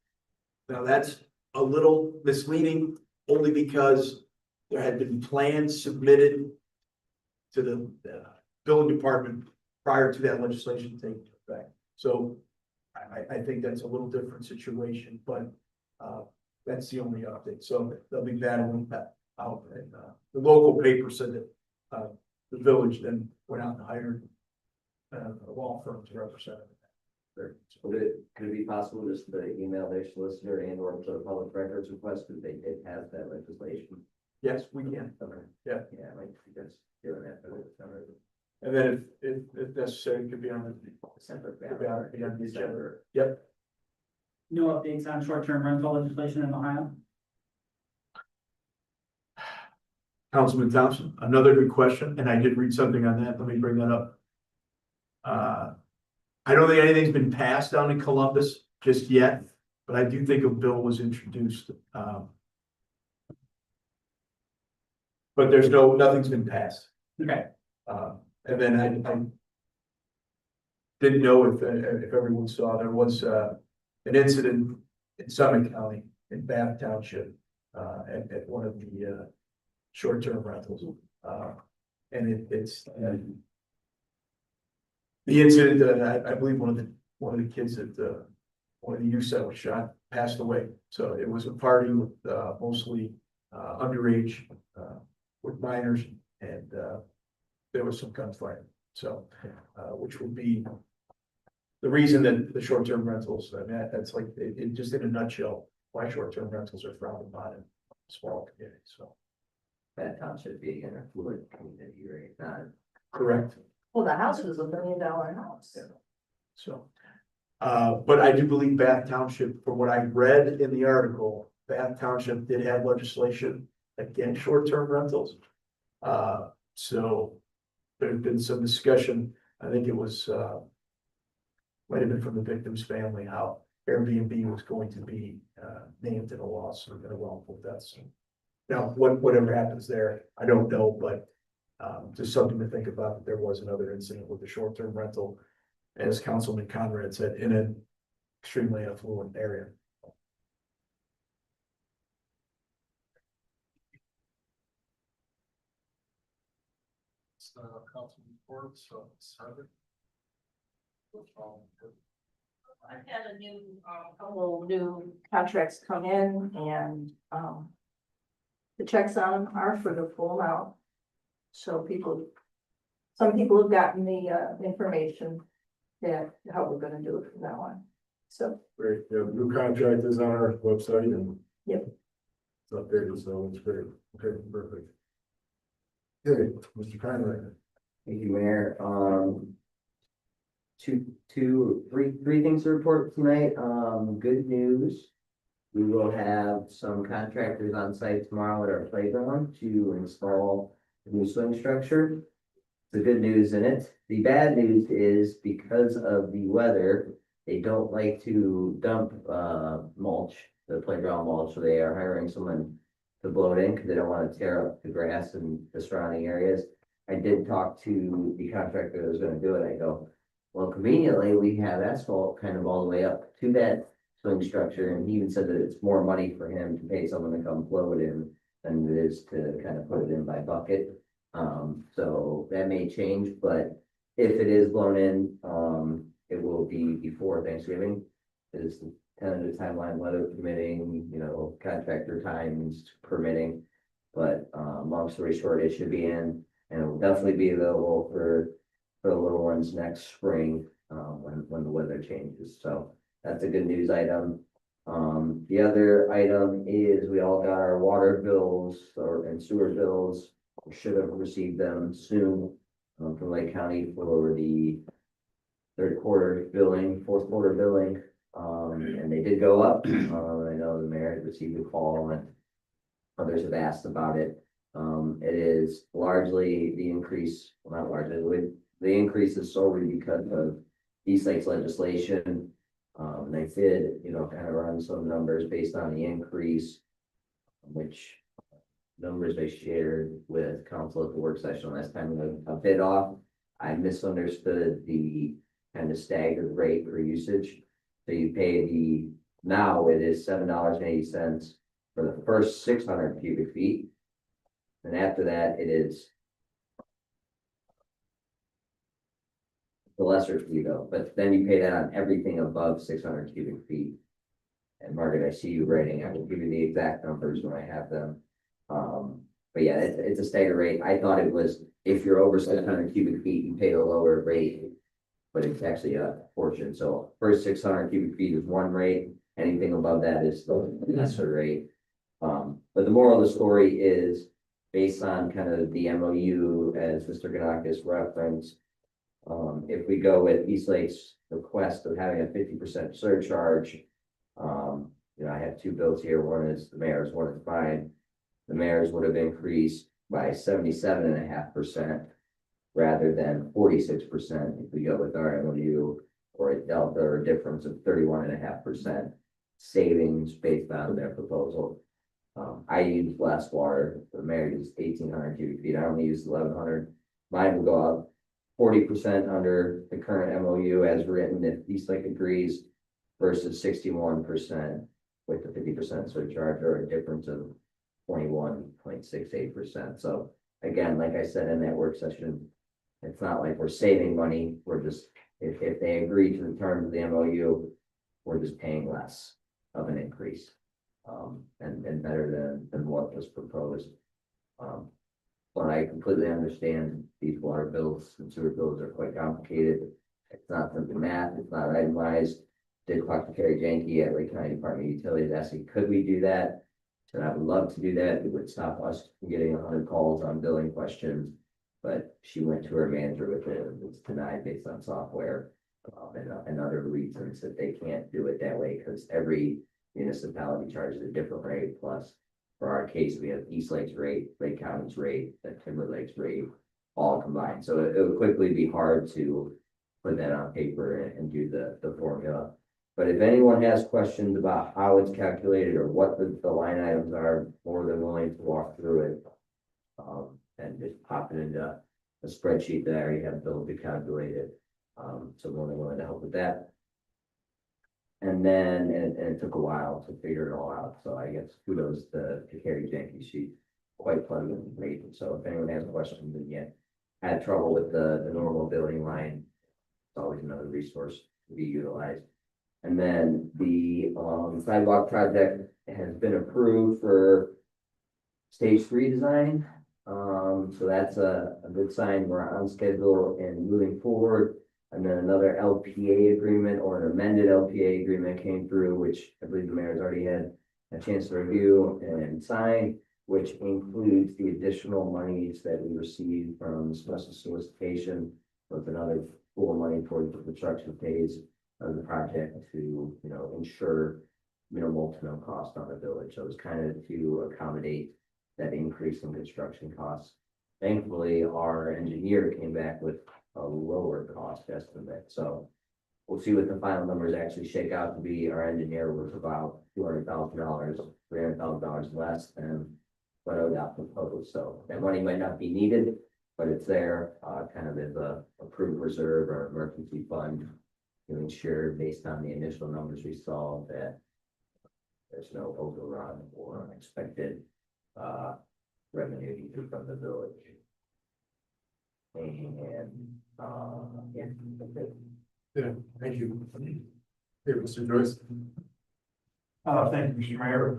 Now that's a little misleading, only because there had been plans submitted to the building department prior to that legislation taking effect. So I think that's a little different situation, but that's the only update. So they'll be battling that out. And the local paper said that the village then went out and hired a law firm to represent it. Could it be possible just to email their solicitor and or to a public records request if they did pass that legislation? Yes, we can. Yeah. Yeah, I like just doing that. And then if necessary, it could be on the December. agenda. Yep. No updates on short-term rental legislation in Ohio? Councilman Thompson, another good question, and I did read something on that. Let me bring that up. I don't think anything's been passed down in Columbus just yet, but I do think a bill was introduced. But nothing's been passed. Okay. And then I didn't know if everyone saw, there was an incident in Summit County in Bath Township at one of the short-term rentals. And it's The incident, I believe one of the kids that, one of the youths that was shot passed away. So it was a party with, mostly, underage, with minors and, there was some gunfire. So, which would be the reason that the short-term rentals, I mean, that's like, it just in a nutshell, why short-term rentals are frowned upon in small communities, so. That township being an affluent community, right? Not Correct. Well, the house was $1 million house. Yeah. So, but I do believe Bath Township, from what I read in the article, Bath Township did have legislation against short-term rentals. So there's been some discussion, I think it was, might have been from the victim's family, how Airbnb was going to be, named in a lawsuit in a wrongful death suit. Now, whatever happens there, I don't know, but, just something to think about, that there was another incident with the short-term rental, as Councilman Conrad said, in an extremely affluent area. Council report, so started. I've had a new, couple new contracts come in and, the checks on them are for the full amount. So some people have gotten the, information that how we're gonna do it from now on. So, Great, yeah, new contract is on our website and. Yep. It's updated, so it's great, okay, perfect. Okay, Mr. Conrad. Thank you, Mayor. Three things to report tonight. Good news. We will have some contractors on site tomorrow at our playground to install a new swing structure. The good news in it. The bad news is because of the weather, they don't like to dump mulch, the playground mulch, so they are hiring someone to blow it in because they don't want to tear up the grass in the surrounding areas. I did talk to the contractor that was going to do it. I go, well, conveniently, we have asphalt kind of all the way up to that swing structure, and he even said that it's more money for him to pay someone to come blow it in than it is to kind of put it in by bucket. So that may change, but if it is blown in, it will be before Thanksgiving. Is the tentative timeline, weather permitting, contractor times permitting. But long story short, it should be in, and it will definitely be available for the little ones next spring, when the weather changes. So that's a good news item. The other item is we all got our water bills and sewer bills. We should have received them soon from Lake County for the fourth quarter billing. And they did go up. I know the mayor had received a call and others have asked about it. It is largely the increase, well, not largely, the increase is solely because of East Lake's legislation. They did, kind of run some numbers based on the increase, which numbers they shared with council at the work session last time a bit off. I misunderstood the kind of staggered rate for usage. So you pay now it is $7.80 for the first 600 cubic feet. And after that, it is the lesser fee though, but then you pay that on everything above 600 cubic feet. And Margaret, I see you writing, I will give you the exact numbers when I have them. But yeah, it's a staggered rate. I thought it was, if you're over 700 cubic feet, you pay a lower rate, but it's actually a portion. So first 600 cubic feet is one rate, anything above that is the lesser rate. But the moral of the story is based on kind of the MOU as Mr. Ganakis referenced. If we go with East Lake's request of having a 50% surcharge, I have two bills here. One is the mayor's, one is mine. The mayor's would have increased by 77.5% rather than 46% if we go with our MOU, or a delta or difference of 31.5% savings based on their proposal. I use less water. The mayor uses 1,800 cubic feet. I only use 1,100. Mine will go up 40% under the current MOU as written if East Lake agrees, versus 61% with the 50% surcharge, or a difference of 21.68%. So again, like I said in that work session, It's not like we're saving money, we're just, if they agree to the terms of the MOU, we're just paying less of an increase. And better than what was proposed. But I completely understand these water bills and sewer bills are quite complicated. It's not simple math, it's not itemized. Did talk to Carrie Jenke at Lake County Department of Utilities, asking, could we do that? Said I would love to do that, it would stop us from getting 100 calls on billing questions. But she went to her manager with it, and it's denied based on software. And other reasons that they can't do it that way, because every municipality charges a different rate, plus for our case, we have East Lake's rate, Lake County's rate, and Timberlake's rate, all combined. So it would quickly be hard to put that on paper and do the formula. But if anyone has questions about how it's calculated or what the line items are, more than willing to walk through it. And just pop it into a spreadsheet that I already have built to calculate it. So more than willing to help with that. And then, and it took a while to figure it all out, so I guess kudos to Carrie Jenke, she's quite pleasant and great, so if anyone has questions and yet had trouble with the normal billing line, it's always another resource to be utilized. And then the sidewalk project has been approved for stage 3 design, so that's a good sign, we're on schedule and moving forward. And then another LPA agreement or an amended LPA agreement came through, which I believe the mayor's already had a chance to review and sign, which includes the additional monies that we received from special solicitation with another pool of money towards the construction phase of the project to, ensure minimal to no cost on the village. So it was kind of to accommodate that increase in construction costs. Thankfully, our engineer came back with a lower cost estimate, so we'll see what the final numbers actually shake out to be. Our engineer was about $200,000, $300,000 less than what I got proposed, so that money might not be needed, but it's there, kind of as a approved reserve or emergency fund to ensure, based on the initial numbers we saw, that there's no overrun or unexpected revenue either from the village. And yeah. Yeah, thank you. Hey, Mr. Joyce. Thank you, Mr. Mayor.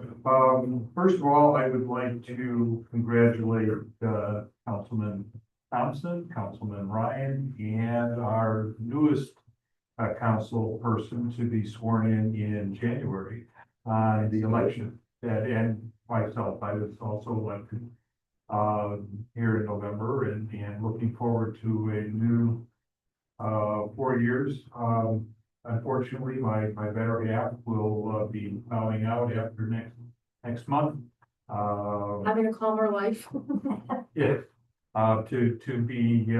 First of all, I would like to congratulate Councilman Thompson, Councilman Ryan, and our newest council person to be sworn in January on the election. And myself, I was also elected here in November, and looking forward to a new 4 years. Unfortunately, my better half will be bowing out after next month. Having a calmer life. Yeah, to be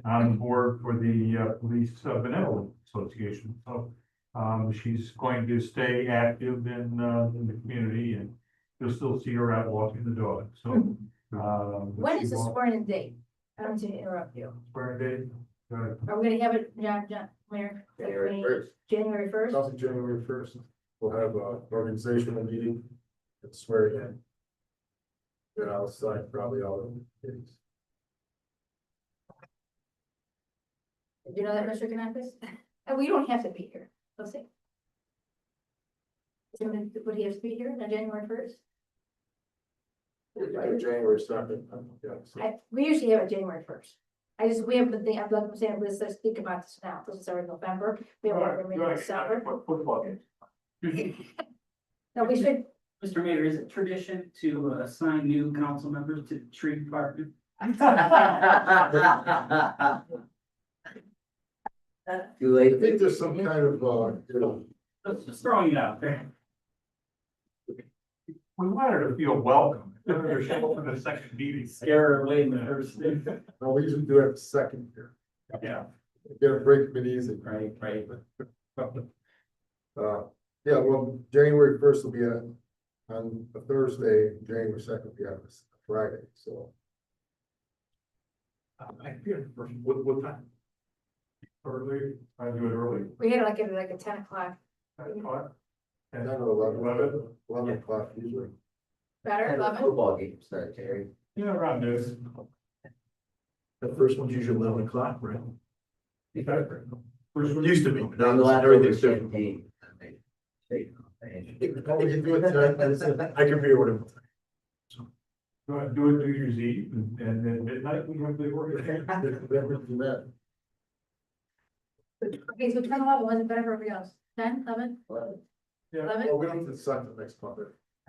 on the board for the Police Benevolent Association. So she's going to stay active in the community, and you'll still see her out walking the dog. So When is the swearing date? I don't mean to interrupt you. swearing date? Are we gonna have it, John, Mayor? January 1st. January 1st? Something January 1st. We'll have an organizational meeting and swear it in. Then I'll sign probably all of the things. Do you know that, Mr. Canapes? And we don't have to be here. Let's see. Would he have to be here on January 1st? January 2nd. Yeah, so. We usually have it January 1st. We have the thing, I'm like I'm saying, let's think about this now. This is already November. We have our meeting in December. Football game. No, we should. Mr. Mayor, is it tradition to assign new council members to the tree department? Too late. I think there's some kind of, Just throwing it out there. We want her to feel welcome. They're showing up in the second meeting. Scare her away in the first day. we usually do it second here. Yeah. Get a break from it easy. Right. Yeah, well, January 1st will be on a Thursday, January 2nd will be on a Friday, so. What time? Early, I do it early. We had like at 10 o'clock. 10 o'clock? 10 or 11 o'clock usually. Better, And the 11? football game start, Terry. Yeah, around this. The first one's usually 11 o'clock, right? First one used to be, but Now, now the last everything's over different. champagne. I can be whatever. Go ahead, do it New Year's Eve, and then midnight, we have the order. Okay, so 10, 11 wasn't better for everybody else. 10, 11, Yeah. 11, Well, we don't have to decide the next month.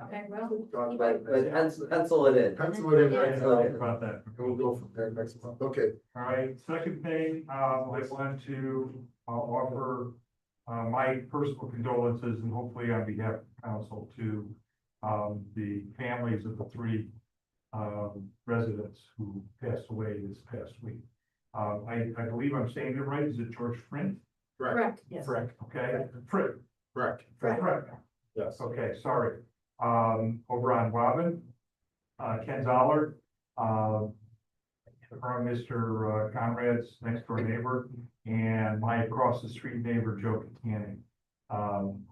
okay, well. But pencil it in. Pencil it in right now, Talk and about that. we'll go from there next month. Okay. All right, second thing, I want to offer my personal condolences and hopefully on behalf of council to the families of the three residents who passed away this past week. I believe I'm saying it right. Is it George Friend? Correct. Yes. Correct, okay. Friend. Correct. Friend. Yes. Okay, sorry. Over on Robin, Ken Zoller, from Mr. Conrad's next door neighbor, and my across the street neighbor, Joe Canning,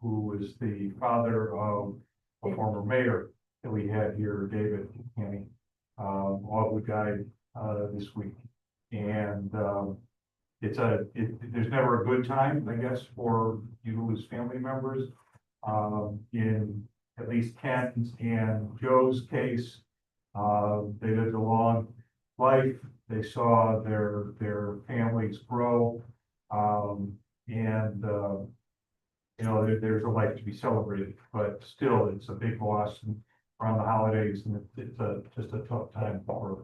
who was the father of a former mayor that we had here, David Canning, all who died this week. And there's never a good time, I guess, for you to lose family members. In at least Ken's and Joe's case, they lived a long life. They saw their families grow. You know, there's a life to be celebrated, but still, it's a big loss around the holidays, and it's just a tough time for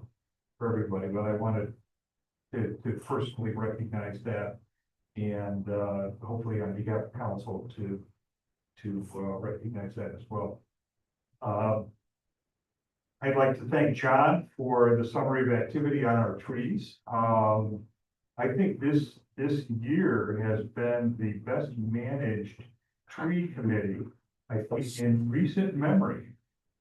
everybody. But I wanted to personally recognize that, and hopefully on behalf of council to recognize that as well. I'd like to thank John for the summary of activity on our trees. I think this year has been the best managed tree committee, I think, in recent memory,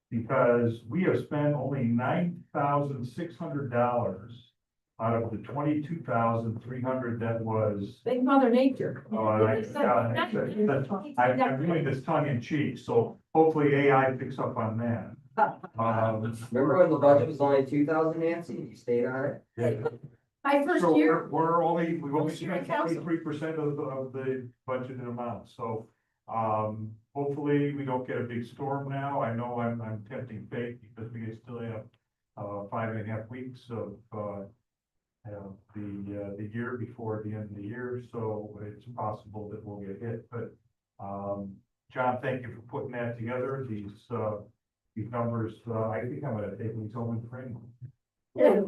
because we have spent only $9,600 out of the $22,300 that was. Big Mother Nature. I'm doing this tongue in cheek, so hopefully AI picks up on that. Remember when the budget was only 2,000, Nancy, you stayed on it? Yeah. My first So year. we've only First year in spent council. 23% of the budgeted amount, so, hopefully we don't get a big storm now. I know I'm tempting fate because we still have, 5.5 weeks of, the year before the end of the year, so it's possible that we'll get hit, but, John, thank you for putting that together, these numbers, I think I'm gonna take these home and frame them. Yeah.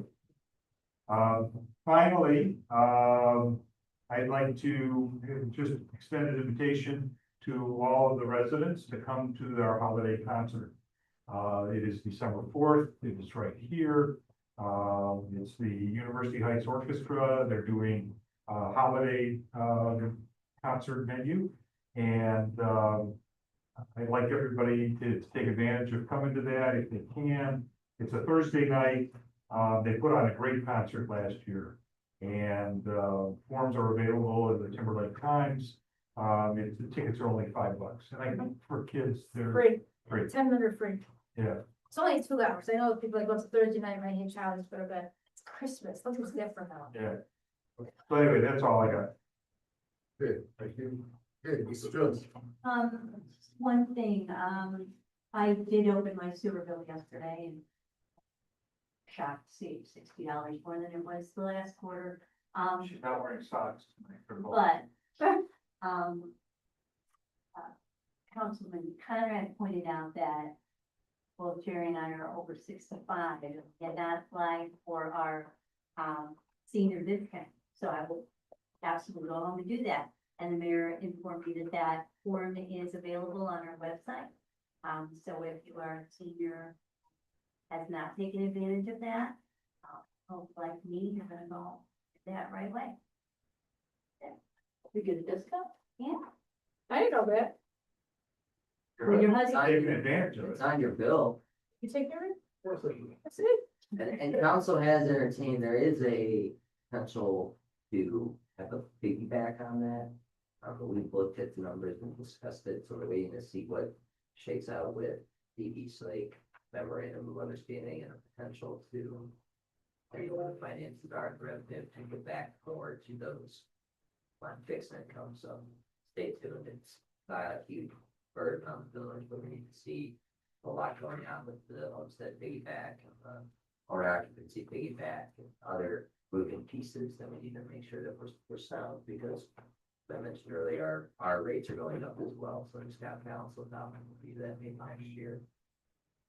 Finally, I'd like to just extend an invitation to all of the residents to come to our holiday concert. It is December 4th, it is right here. It's the University Heights Orchestra, they're doing a holiday concert venue. And I'd like everybody to take advantage of coming to that if they can. It's a Thursday night. They put on a great concert last year, and forms are available in the Timberlake Times. The tickets are only $5, and I think for kids, they're Free. great. 10-minute free. Yeah, It's only 2 hours. I know people like, well, it's Thursday night, my child is go to bed. It's Christmas. Something's different now. yeah. So anyway, that's all I got. Good, thank you. Good, Mr. Jones. One thing, I did open my sewer bill yesterday and shocked to see $60 more than it was the last quarter. She's not wearing socks tonight. But, Councilman Conrad pointed out that both Jerry and I are over 65 and not apply for our, senior discount. So I will absolutely go along to do that. And the mayor informed me that that form is available on our website. So if you are a senior, has not taken advantage of that, hope like me, you're gonna go that right away. You get a discount? Yeah. I didn't know that. Well, your husband, Taking advantage of It's it. on your bill, You take care of it? That's it. and council has entertained, there is a potential to have a piggyback on that. But we've looked at the numbers and discussed it, so we're waiting to see what shakes out with the East Lake memorandum of understanding and a potential to the finances are derivative to get back forward to those on fixed income, so stay tuned. It's not a huge burden on the village, but we need to see a lot going on with the homestead piggyback and or occupancy piggyback and other moving pieces that we need to make sure that we're sound, because as I mentioned earlier, our rates are going up as well, so just got to balance those out and we'll be that maybe next year.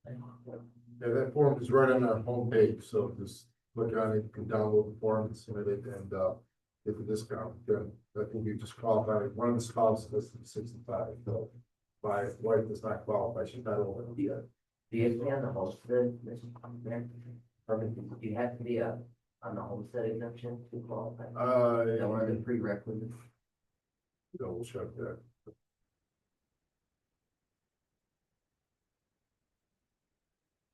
Yeah, that form is right on our homepage, so just look on it, you can download the form and submit it, and get the discount. Then I think you just qualify, one of the spouses is 65, so my wife does not qualify, she's not over. Do you have to be on the homestead, Mr. Mayor? Or do you have to be on the homestead exemption to qualify? Is that one of the prerequisites? Double check that.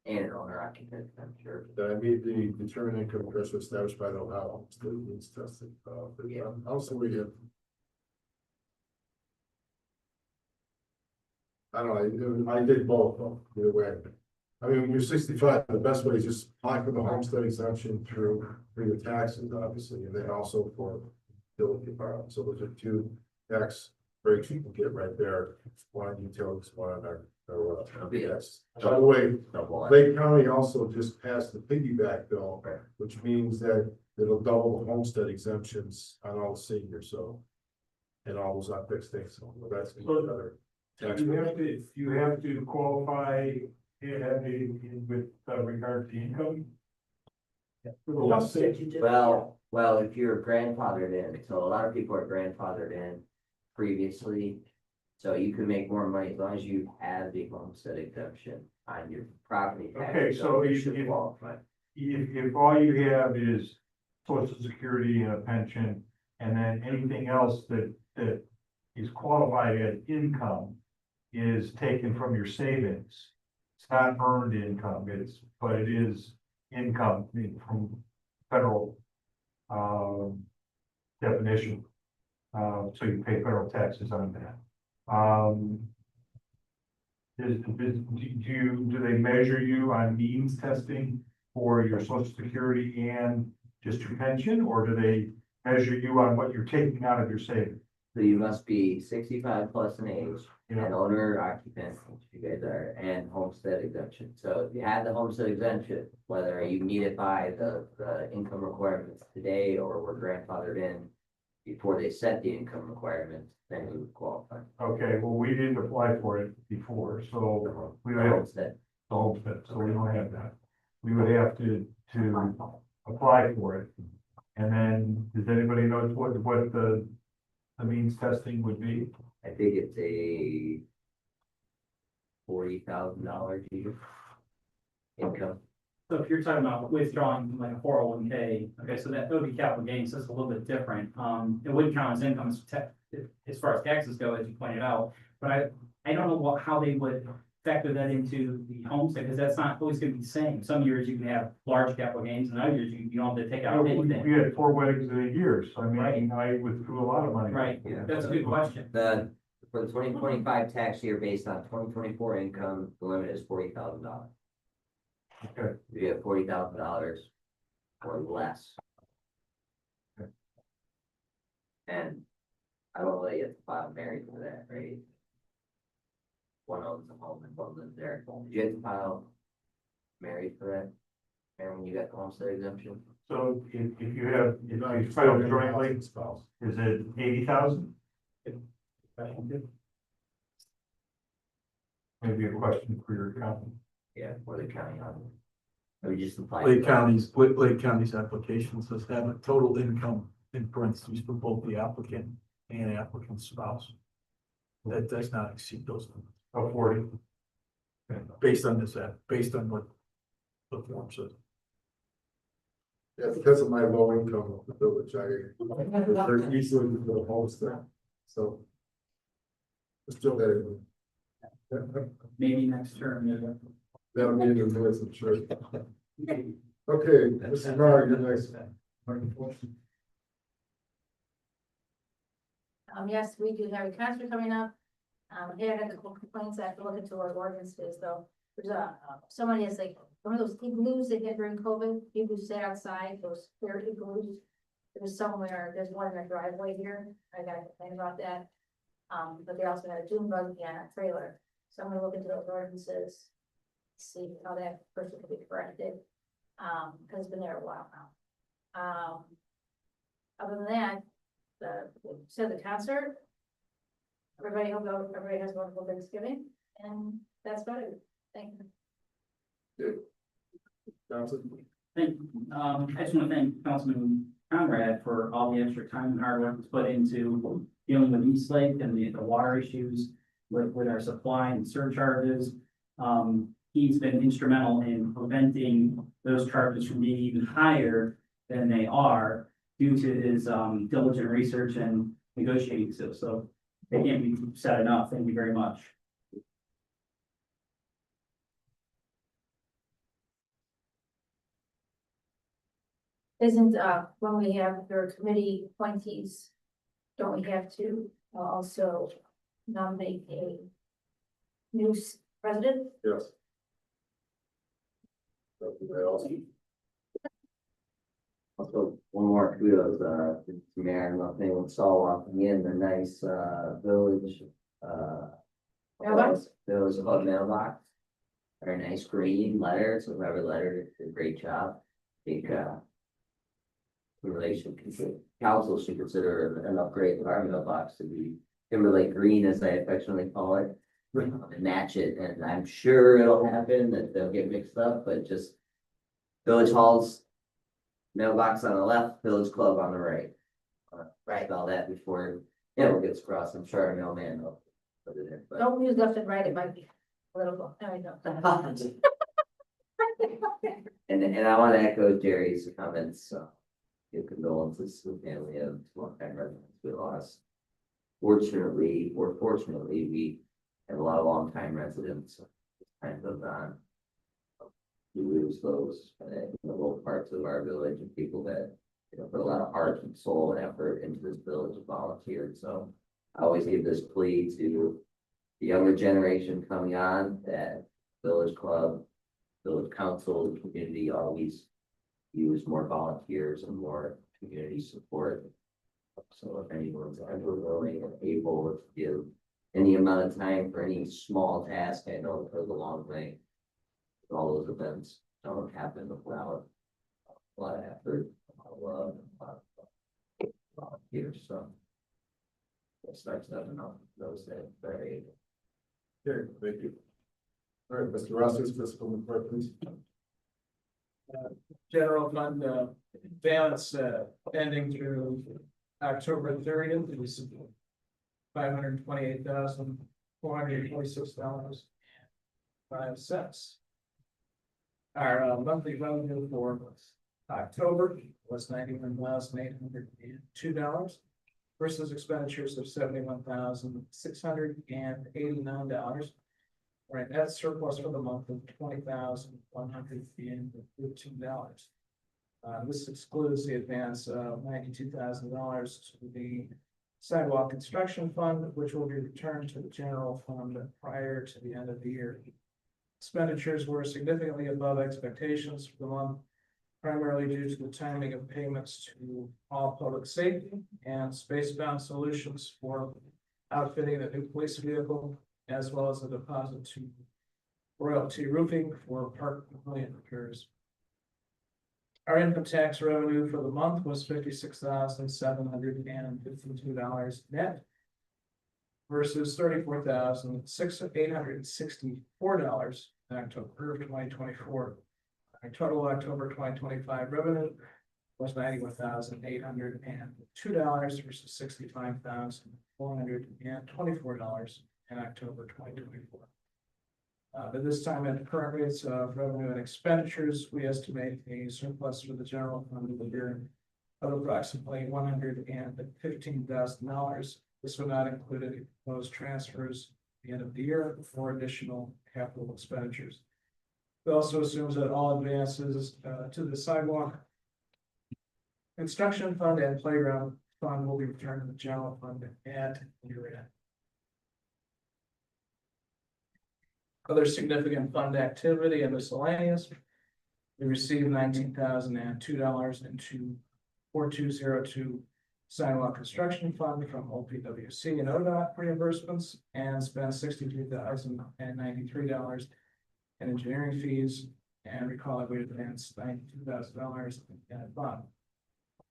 And an owner occupant, I'm sure. That I meet the determined income threshold established by the Ohio State needs testing. Also we have. I don't know, I did both, either way. I mean, when you're 65, the best way is just apply for the homestead exemption through your taxes, obviously, and then also for utility department. So those are two tax breaks you can get right there. One on utilities, one on our yes. By the way, Lake County also just passed the piggyback bill, which means that it'll double the homestead exemptions on all the seniors, so. And all those on fixed things, so that's another. tax break. You have to qualify with regard to income. Well, if you're grandfathered in, so a lot of people are grandfathered in previously. So you can make more money as long as you have the homestead exemption on your property tax. Okay, so you if- should if- qualify. If all you have is social security and a pension, and then anything else that is qualified as income is taken from your savings. It's not earned income, but it is income from federal definition. So you pay federal taxes on that. Do they measure you on means testing for your social security and just your pension, or do they measure you on what you're taking out of your savings? So you must be 65 plus in age, You an know, owner or occupant, which you guys are, and homestead exemption. So if you have the homestead exemption, whether you meet it by the income requirements today or were grandfathered in before they set the income requirements, then you would qualify. okay, well, we didn't apply for it before, so we would The have homestead. the homestead, so we don't have that. We would have to apply for it. And then, does anybody know what the means testing would be? I think it's a $40,000 a year income. So if you're talking about withdrawing like a 401k, okay, so that would be capital gains, so it's a little bit different. It wouldn't count as income as far as taxes go, as you pointed out. But I don't know how they would factor that into the homestead, because that's not always gonna be the same. Some years you can have large capital gains, and other years you don't have to take out anything. We had 4 weddings in a year, so I mean, Right. I withdrew a lot of money. Right, Yeah. that's a good question. For the 2025 tax year, based on 2024 income, the limit is $40,000. Okay, If you have $40,000 or less. Okay. And I don't really have to file married for that, right? One owns a home and one lives there. Did you have to file married for that? And when you got the homestead exemption? so if you filed jointly, Spouse. is it 80,000? Maybe a question for your accountant. Yeah, or the county on it. Or you just apply. Lake County's application says have a total income in parentheses for both the applicant and applicant's spouse. That does not exceed those limits, Oh, 40. based on based on what the form says. Yeah, because of my low income of the village, they're easily to the homestead, so. Let's do that. Maybe next term, yeah. That'll be in the minutes, I'm sure. Okay, Mrs. Mara, you're next. Yes, we do have a concert coming up. Here, I got a couple complaints, I have to look into our ordinances, though. There's someone has like one of those igloos they had during COVID, people who sat outside, those clear igloos. There's somewhere, there's one in our driveway here, I gotta complain about that. But they also had a June bug on a trailer, so I'm gonna look into those ordinances. See how that person could be corrected, cause it's been there a while now. Other than that, the concert. Everybody has a wonderful Thanksgiving, and that's about it, thank you. Johnson? Thank, I just want to thank Councilman Conrad for all the extra time and hard work that's put into dealing with East Lake and the water issues with our supply and surcharges. He's been instrumental in preventing those charges from being even higher than they are due to his diligent research and negotiating skills. So they can't be said enough. Thank you very much. Isn't, when we have your committee appointees, don't we have to also nominate a new president? Yes. Also, one more kudos, to Mayor, nothing with Saul walking in, the nice, village, Mailbox? village hub mailbox. Very nice green letter, so whoever lettered did a great job. I think, council should consider an upgrade of our mailbox to be Timberlake green, as I affectionately call it. And match it, and I'm sure it'll happen, that they'll get mixed up, but just Village Hall's mailbox on the left, Village Club on the right. Right, all that before it gets crossed, I'm sure our mailman will put it in, but. Don't use left and right, it might be political, there we go. And I want to echo Jerry's comments, give condolences to the family of longtime residents we lost. Fortunately, or fortunately, we have a lot of longtime residents, kind of, we lose those, in the little parts of our village and people that, put a lot of heart and soul and effort into this village and volunteered, so. I always give this plea to the younger generation coming on, that village club, village council, the community always use more volunteers and more community support. So if anyone's ever willing and able to give any amount of time for any small task, I know it goes a long way. All those events don't happen without a lot of effort, a lot of love, a lot of volunteers, so. It starts out enough, those that are very able. Okay, thank you. All right, Mr. Ross's fiscal report, please. General fund, balance, ending through October 30th, it was $528,446.05. Our monthly revenue for October was $91,802 versus expenditures of $71,689. Right, net surplus for the month of $20,115. This excludes the advance of $92,000 to the sidewalk construction fund, which will be returned to the general fund prior to the end of the year. Expenditures were significantly above expectations for the month, primarily due to the timing of payments to All Public Safety and Spacebound Solutions for outfitting the new police vehicle, as well as a deposit to Royalty Roofing for park pavilion repairs. Our income tax revenue for the month was $56,752 net versus $34,864 in October of 2024. Our total October 2025 revenue was $91,802 versus $65,424 in October 2024. At this time, at the current rates of revenue and expenditures, we estimate a surplus for the general fund of the year of approximately $115,000. This would not include any proposed transfers at the end of the year for additional capital expenditures. It also assumes that all advances to the sidewalk construction fund and playground fund will be returned to the general fund at year-end. Other significant fund activity and miscellaneous. We received $19,002 into 4202 sidewalk construction fund from OPWC and ODOT reimbursements, and spent $63,093 in engineering fees. And recall that we advanced $92,000 in a bond.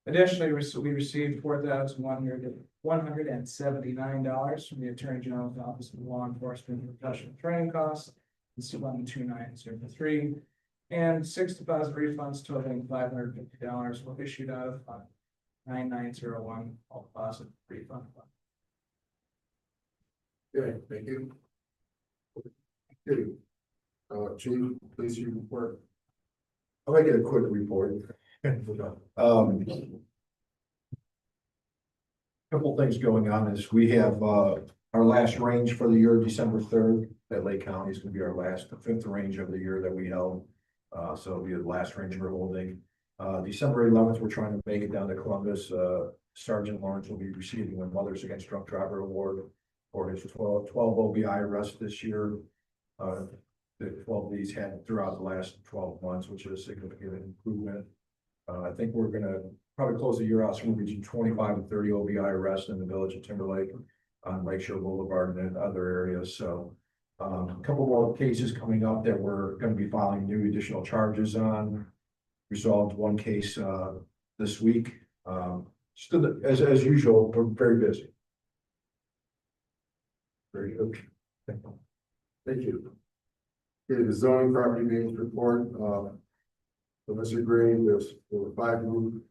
Additionally, we received $4,179 from the Attorney General's Office of Law Enforcement Professional Training Costs. This is 112903, and 6 deposit refunds totaling $550 were issued out of Fund 9901 all deposit refund fund. Okay, thank you. Okay. Chief, please, you report. I'll make it a quick report. Couple things going on is we have, our last range for the year, December 3rd, at Lake County is gonna be our last, the 5th range of the year that we held. So it'll be the last range we're holding. December 11th, we're trying to make it down to Columbus. Sergeant Lawrence will be receiving a Mothers Against Drunk Driver Award for his 12 OBI arrests this year. The 12 of these had throughout the last 12 months, which is a significant improvement. I think we're gonna probably close the year out somewhere between 25 and 30 OBI arrests in the village of Timberlake on Lakeshore Boulevard and in other areas. So a couple more cases coming up that we're going to be filing new additional charges on. Resolved one case this week. Still, as usual, we're very busy. Very good. Thank you. Okay, the zoning property names report, so Mr. Green, there were 5 new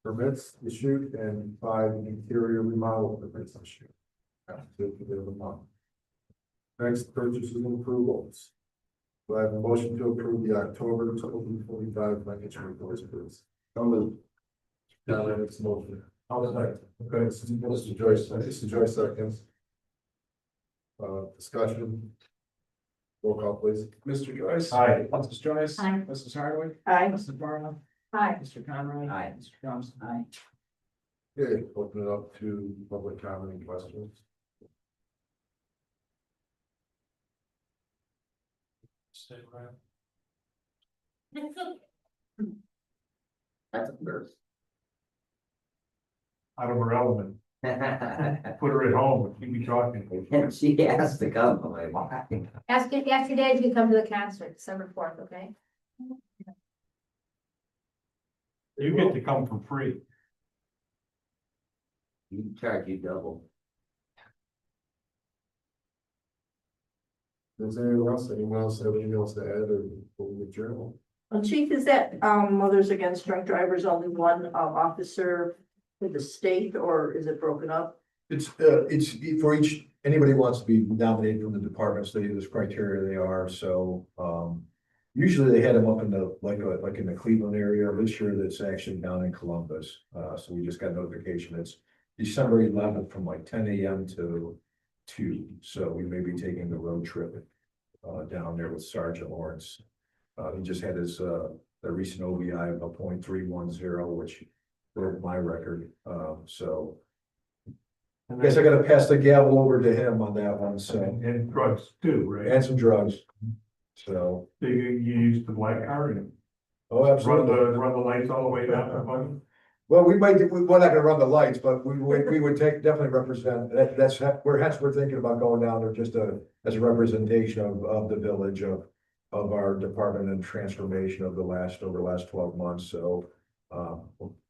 permits issued and 5 interior remodel permits issued. After the month. Next, purchases and approvals. Do I have a motion to approve the October 2025 financial reports, please? I'll move. John Lennox, motion. I'll second. Okay, Mr. Joyce seconds. Discussion. Roll call, please. Mr. Joyce. Aye. Mrs. Joyce. Aye. Mrs. Hardwick. Aye. Mrs. Barlow. Hi, Mr. Conroy. Aye. Mr. Thompson. Aye. Okay, open it up to public comment and questions. That's a first. Out of her element, put her at home, keep me talking. And she has to come, I'm like, why? ask your dad if you come to the concert, December 4th, okay? You get to come for free. You charge you double. Is there anyone else have anything else to add or the journal? Well, Chief, is that Mothers Against Drunk Drivers only one officer for the state, or is it broken up? It's for each, anybody who wants to be nominated from the departments, they use criteria they are, so, usually they had them up in the, like in the Cleveland area. This year that's actually down in Columbus, so we just got notification, it's December 11th from like 10 a.m. to 2, so we may be taking the road trip, down there with Sergeant Lawrence. He just had his, the recent OBI of a .310, which broke my record, so. I guess I gotta pass the gavel over to him on that one, so, And drugs too, right? and some drugs, so, So you use the black car and oh, run absolutely. the lights all the way down to Buggy? Well, we're not gonna run the lights, but we would definitely represent, that's, we're thinking about going down there just as a representation of the village of our department and transformation of over the last 12 months, so.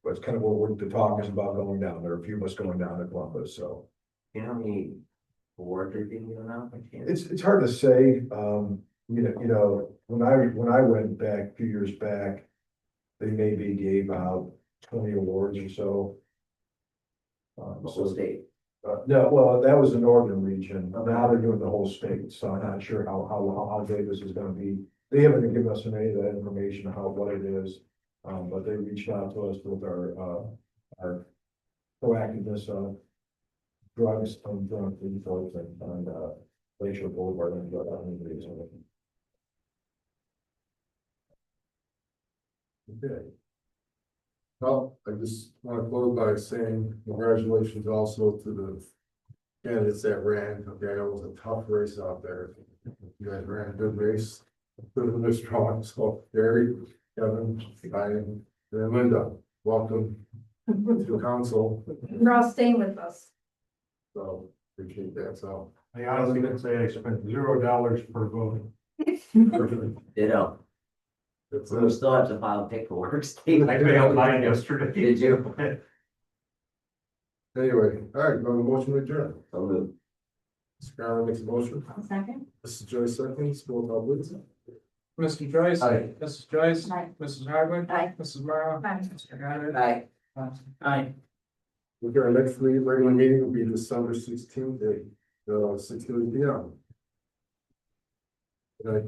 That's kind of what the talk is about going down there, a few of us going down to Columbus, so. You know how many awards are being given out? I can't. It's hard to say, you know, when I went back a few years back, they maybe gave out 20 awards or so. The whole state. No, well, that was the northern region, now they're doing the whole state, so I'm not sure how big this is gonna be. They haven't given us any of that information, what it is, but they reached out to us with our proactiveness of drugs and drug free folks and Lakeshore Boulevard and drug communities. Okay. Well, I just want to close by saying congratulations also to the candidates that ran. Okay, it was a tough race out there. You guys ran a good race. Good and strong, so very Kevin, Ryan, and Linda, welcome to council, They're all staying with us. so appreciate that, so. I honestly can say I spent $0 per vote. Perfect. Ditto. That's We it. still have to file paperwork. I failed mine yesterday. Did you? Anyway, all right, go to motion to adjourn. So moved. Mr. Garland makes a motion, Second? Mrs. Joyce seconds, roll call please. Mr. Joyce. Aye. Mrs. Joyce. Aye. Mrs. Hardwick. Aye. Mrs. Morrow. Aye. Mr. Conrad. Aye. Aye. Okay, our next regular meeting will be December 16th at 6:30 p.m. Good night.